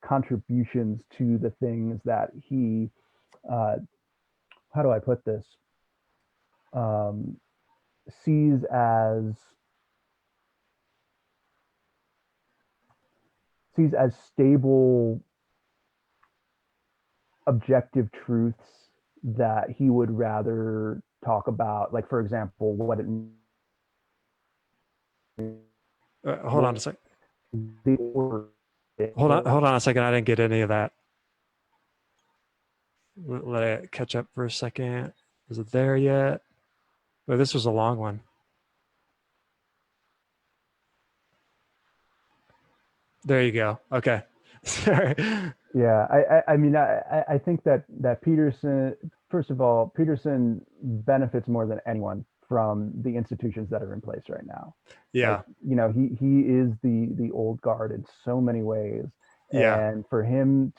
contributions to the things that he, uh, how do I put this, um, sees as stable, objective truths that he would rather talk about, like for example, what it Hold on a sec. the Hold on a second. I didn't get any of that. Let it catch up for a second. Is it there yet? Oh, this was a long one. There you go. Okay. Sorry. Yeah, I mean, I think that Peterson, first of all, Peterson benefits more than anyone from the institutions that are in place right now. Like, Yeah. he is the old guard in so many ways, Yeah. and for him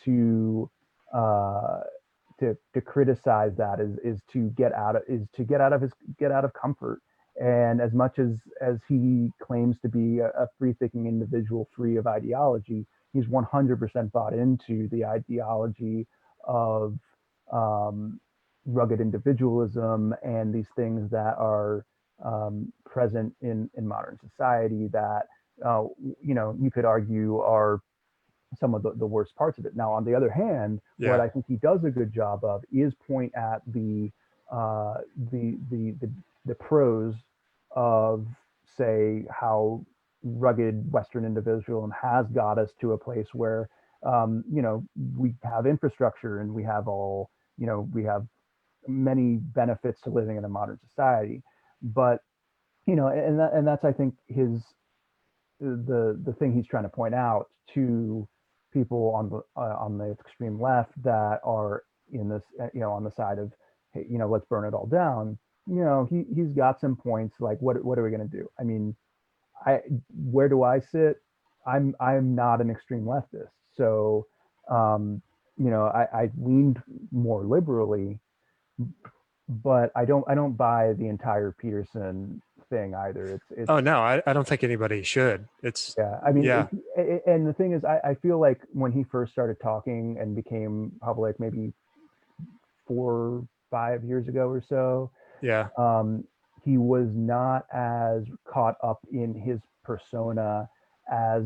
uh, to criticize that is to get out of comfort. And as much as he claims to be a free thinking individual free of ideology, he's 100% bought into the ideology of um, rugged individualism and these things that are present in modern society that you could argue are some of the worst parts of it. Now, on the other hand, what Yeah. I think he does a good job of is point at uh, the the the, the pros of, say, how rugged Western individualism has got us to a place where we have infrastructure and we have many benefits to living in a modern society. But and that's, I think, his the thing he's trying to point out to people on the extreme left that are in this, on the side of, hey, let's burn it all down. He's got some points, like what are we going to do? I mean, I where do I sit? I'm not an extreme leftist, so um, I leaned more liberally, but I don't buy the entire Peterson thing either. It's Oh no, I don't think anybody should. It's Yeah, I mean, yeah. and the thing is, I feel like when he first started talking and became public, maybe 4 5 years ago or so, Yeah. um, he was not as caught up in his persona as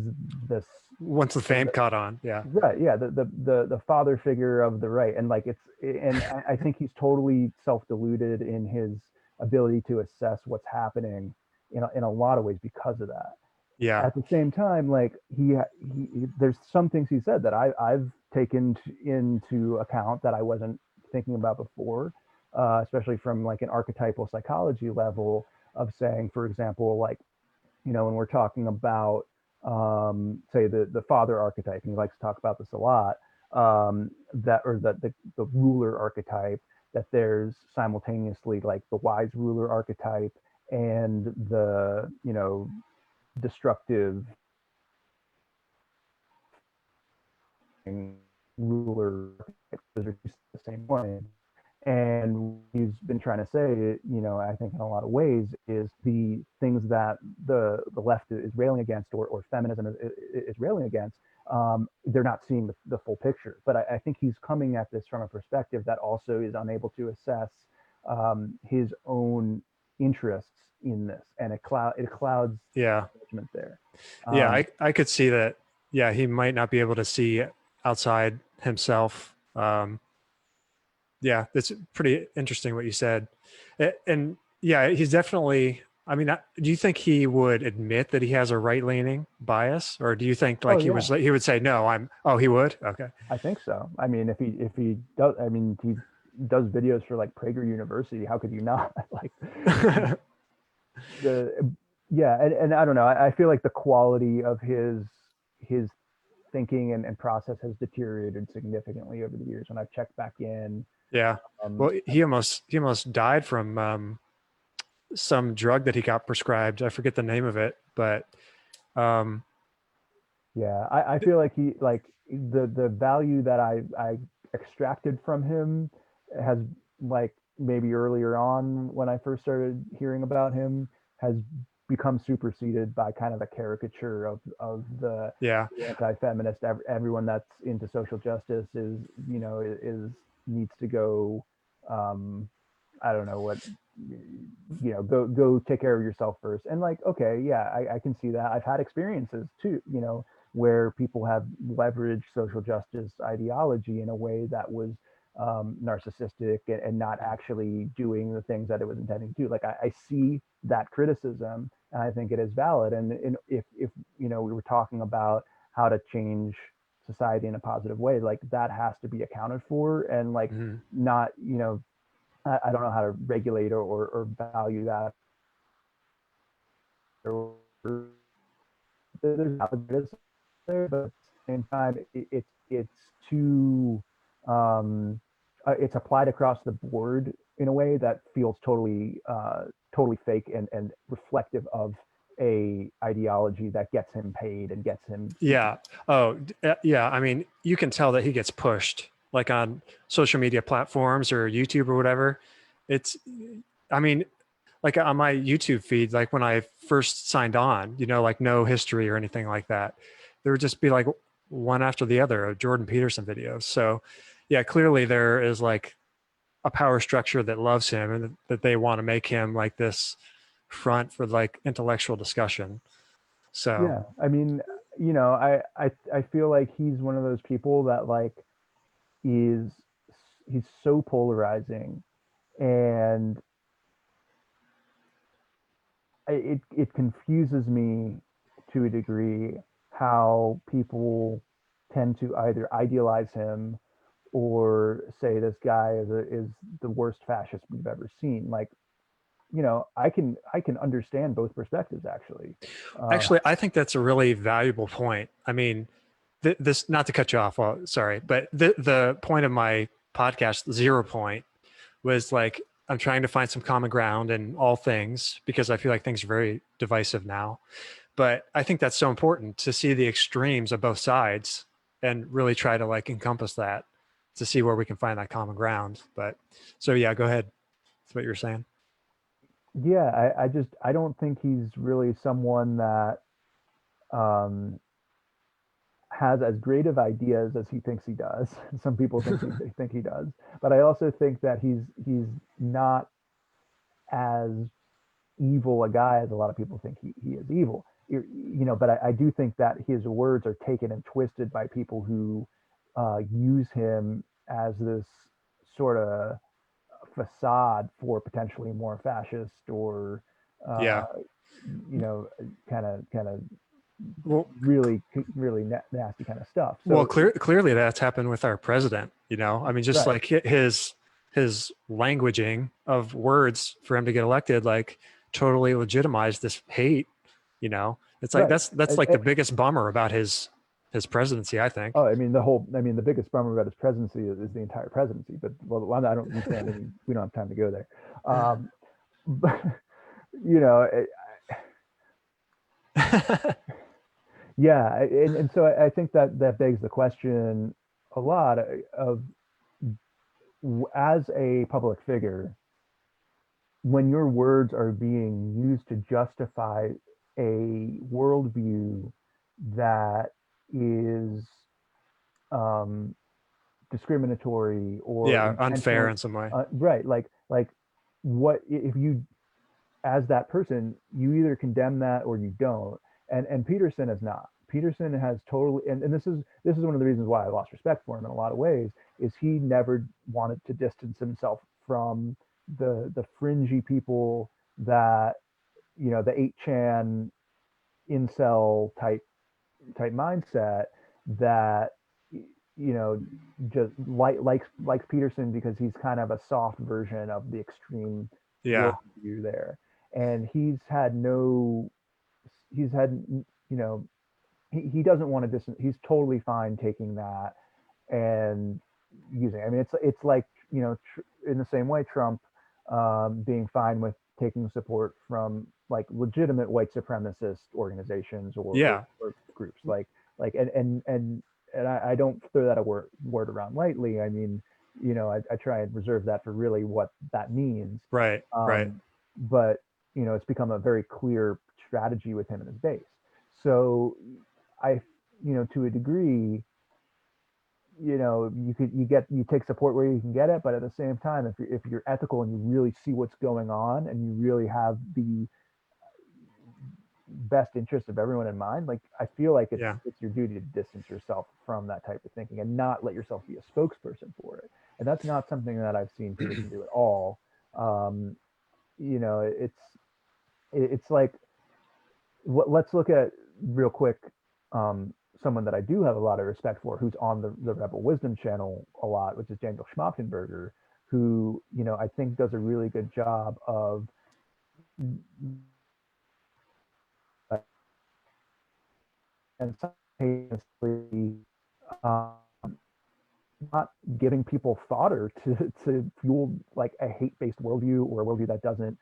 this, Once the fame the, caught on. Yeah. right, yeah, the father figure of the right, and like I think he's totally self-deluded in his ability to assess what's happening in a lot of ways because of that. Yeah. At the same time, like there's some things he said that I've taken into account that I wasn't thinking about before, especially from like an archetypal psychology level of saying, for example, like, when we're talking about, say, the father archetype, and he likes to talk about this a lot, that or the ruler archetype, that there's simultaneously like the wise ruler archetype and the destructive ruler. Those are the same one. And he's been trying to say, I think in a lot of ways, is the things that the left is railing against, or feminism is railing against. They're not seeing the full picture. But I think he's coming at this from a perspective that also is unable to assess his own interests in this, and it clouds Yeah. judgment there. Yeah. Um, I could see that. Yeah. He might not be able to see outside himself. Yeah. That's pretty interesting what you said. And yeah, he's definitely, I mean, do you think he would admit that he has a right leaning bias, or do you think oh like yeah, he would say, no, oh, he would. Okay. I think so. I mean, if he does, I mean, he does videos for like Prager University. How could you not? Like the yeah, and I don't know. I feel like the quality of his thinking and process has deteriorated significantly over the years. When I've checked back in, Yeah. um, Well, he almost died from some drug that he got prescribed. I forget the name of it, but um, Yeah, I feel like he like the value that I extracted from him has like maybe earlier on when I first started hearing about him has become superseded by kind of a caricature of yeah, the anti-feminist. Everyone that's into social justice is is needs to go um I don't know what go take care of yourself first. And like, okay, yeah, I can see that. I've had experiences too, where people have leveraged social justice ideology in a way that was narcissistic and not actually doing the things that it was intending to do. Like I see that criticism, and I think it is valid. And if we were talking about how to change society in a positive way, like that has to be accounted for, and like mhm. not I don't know how to regulate or value that. Or there's algorithms there, but at the same time, it's too it's applied across the board in a way that feels totally fake and reflective of a ideology that gets him paid and gets him. Yeah. Oh, yeah. I mean, you can tell that he gets pushed like on social media platforms or YouTube or whatever. It's, I mean, like on my YouTube feed, like when I first signed on, like no history or anything like that, there would just be like one after the other of Jordan Peterson videos. So, yeah, clearly there is like a power structure that loves him and that they want to make him like this front for like intellectual discussion. So, Yeah, I mean, I feel like he's one of those people that like is he's so polarizing, and it confuses me to a degree how people tend to either idealize him or say this guy is the worst fascist we've ever seen. Like, I can understand both perspectives actually. uh actually, I think that's a really valuable point. I mean, this, not to cut you off, well, sorry, but the point of my podcast, Zero Point, was like I'm trying to find some common ground in all things because I feel like things are very divisive now. But I think that's so important to see the extremes of both sides and really try to like encompass that to see where we can find that common ground. But so yeah, go ahead. That's what you were saying. yeah, I don't think he's really someone that um has as great of ideas as he thinks he does. Some people think he does, but I also think that he's not as evil a guy as a lot of people think he is evil. But I do think that his words are taken and twisted by people who use him as this sort of facade for potentially more fascist or uh, Yeah. you know kind of Well, really nasty kind of stuff. well, So clearly that's happened with our president. I mean, just right. like his languaging of words for him to get elected, like totally legitimized this hate. It's like Right. that's like the biggest bummer about his presidency, I think. Oh, I mean, the biggest bummer about his presidency is the entire presidency. But well, I don't understand any. We don't have time to go there. Um, but you know, yeah, and so I think that begs the question a lot of as a public figure, when your words are being used to justify a worldview that is um, discriminatory or Yeah, unfair intentionally in some way. right, like what if you as that person you either condemn that or you don't. And Peterson is not. Peterson has totally, and this is one of the reasons why I lost respect for him in a lot of ways, is he never wanted to distance himself from the fringy people that the 8chan incel type mindset that just likes Peterson because he's kind of a soft version of the extreme Yeah, worldview there. And you know he doesn't want to distance. He's totally fine taking that and using it. I mean, it's like in the same way Trump being fine with taking support from like legitimate white supremacist organizations Yeah. or groups like and I don't throw that a word around lightly. I mean, I try and reserve that for really what that means. Right. Right. But it's become a very clear strategy with him and his base. So I, to a degree, you take support where you can get it, but at the same time, if you're ethical and you really see what's going on and you really have the best interest of everyone in mind, like I feel like it's Yeah. it's your duty to distance yourself from that type of thinking and not let yourself be a spokesperson for it. And that's not something that I've seen Peterson do at all. Um, it's like let's look at real quick someone that I do have a lot of respect for, who's on the Rebel Wisdom channel a lot, which is Daniel Schmachtenberger, who I think does a really good job of and simultaneously um, not giving people fodder to fuel like a hate-based worldview or a worldview that doesn't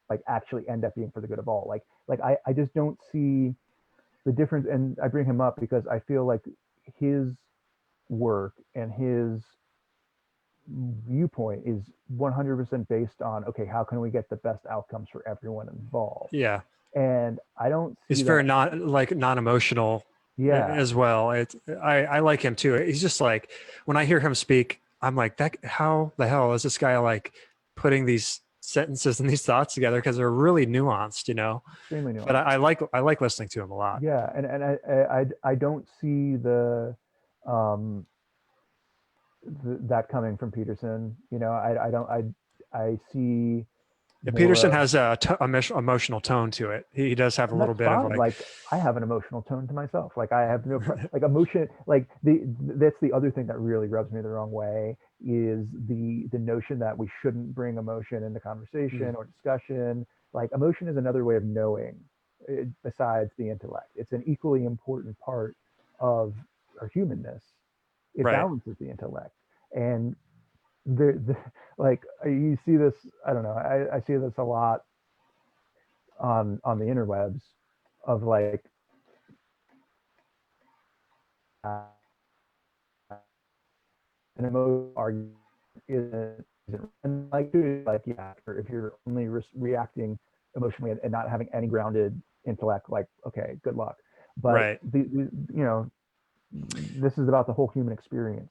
like actually end up being for the good of all. Like I just don't see the difference, and I bring him up because I feel like his work and his viewpoint is 100% based on, okay, how can we get the best outcomes for everyone involved? Yeah. And I don't He's see very that. non-emotional Yeah, as well. I like him too. He's just like, when I hear him speak, I'm like, that, how the hell is this guy like putting these sentences and these thoughts together? Because they're really nuanced, extremely but nuanced. I like listening to him a lot. Yeah, and I don't see um that coming from Peterson. I don't I see Yeah, more Peterson of, has emotional tone to it. He does have a and little that's bit of fine. like, Like I have an emotional tone to myself. Like I have no like emotion. Like that's the other thing that really rubs me the wrong way is the notion that we shouldn't bring emotion into mm, conversation or discussion. Like emotion is another way of knowing, besides the intellect. It's an equally important part of our humanness. It right. balances the intellect, and the like you see this. I don't know. I see this a lot on the interwebs of like uh, an emotional argument isn't and like yeah, if you're only reacting emotionally and not having any grounded intellect, like okay, good luck. But Right. this is about the whole human experience.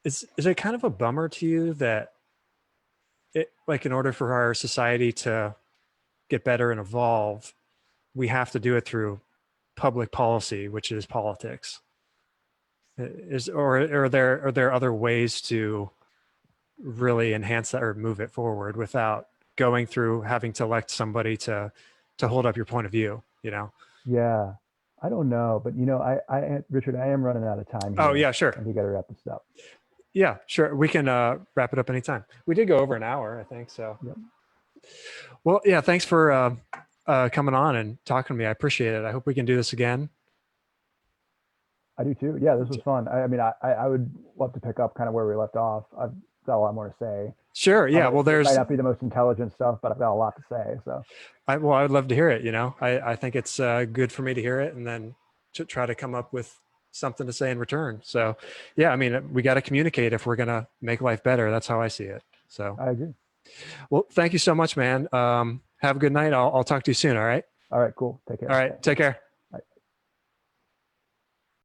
Is it kind of a bummer to you that like in order for our society to get better and evolve, we have to do it through public policy, which is politics? Or are there other ways to really enhance that or move it forward without going through having to elect somebody to hold up your point of view, Yeah, I don't know, but Richard, I am running out of time Oh here, yeah, sure. and we got to wrap this up. Yeah, sure. We can wrap it up anytime. We did go over an hour, I think. So, Yep. well, yeah, thanks for coming on and talking to me. I appreciate it. I hope we can do this again. I do too. Yeah, this was fun. I mean, I would love to pick up kind of where we left off. I've got a lot more to say. Sure. Yeah. Well, It might there's, not be the most intelligent stuff, but I've got a lot to say. So I would love to hear it. I think it's good for me to hear it and then to try to come up with something to say in return. So, yeah, I mean, we got to communicate if we're going to make life better. That's how I see it. So, I agree. well, thank you so much, man. Have a good night. I'll talk to you soon. All right. All right, cool. Take All care. right. Take care.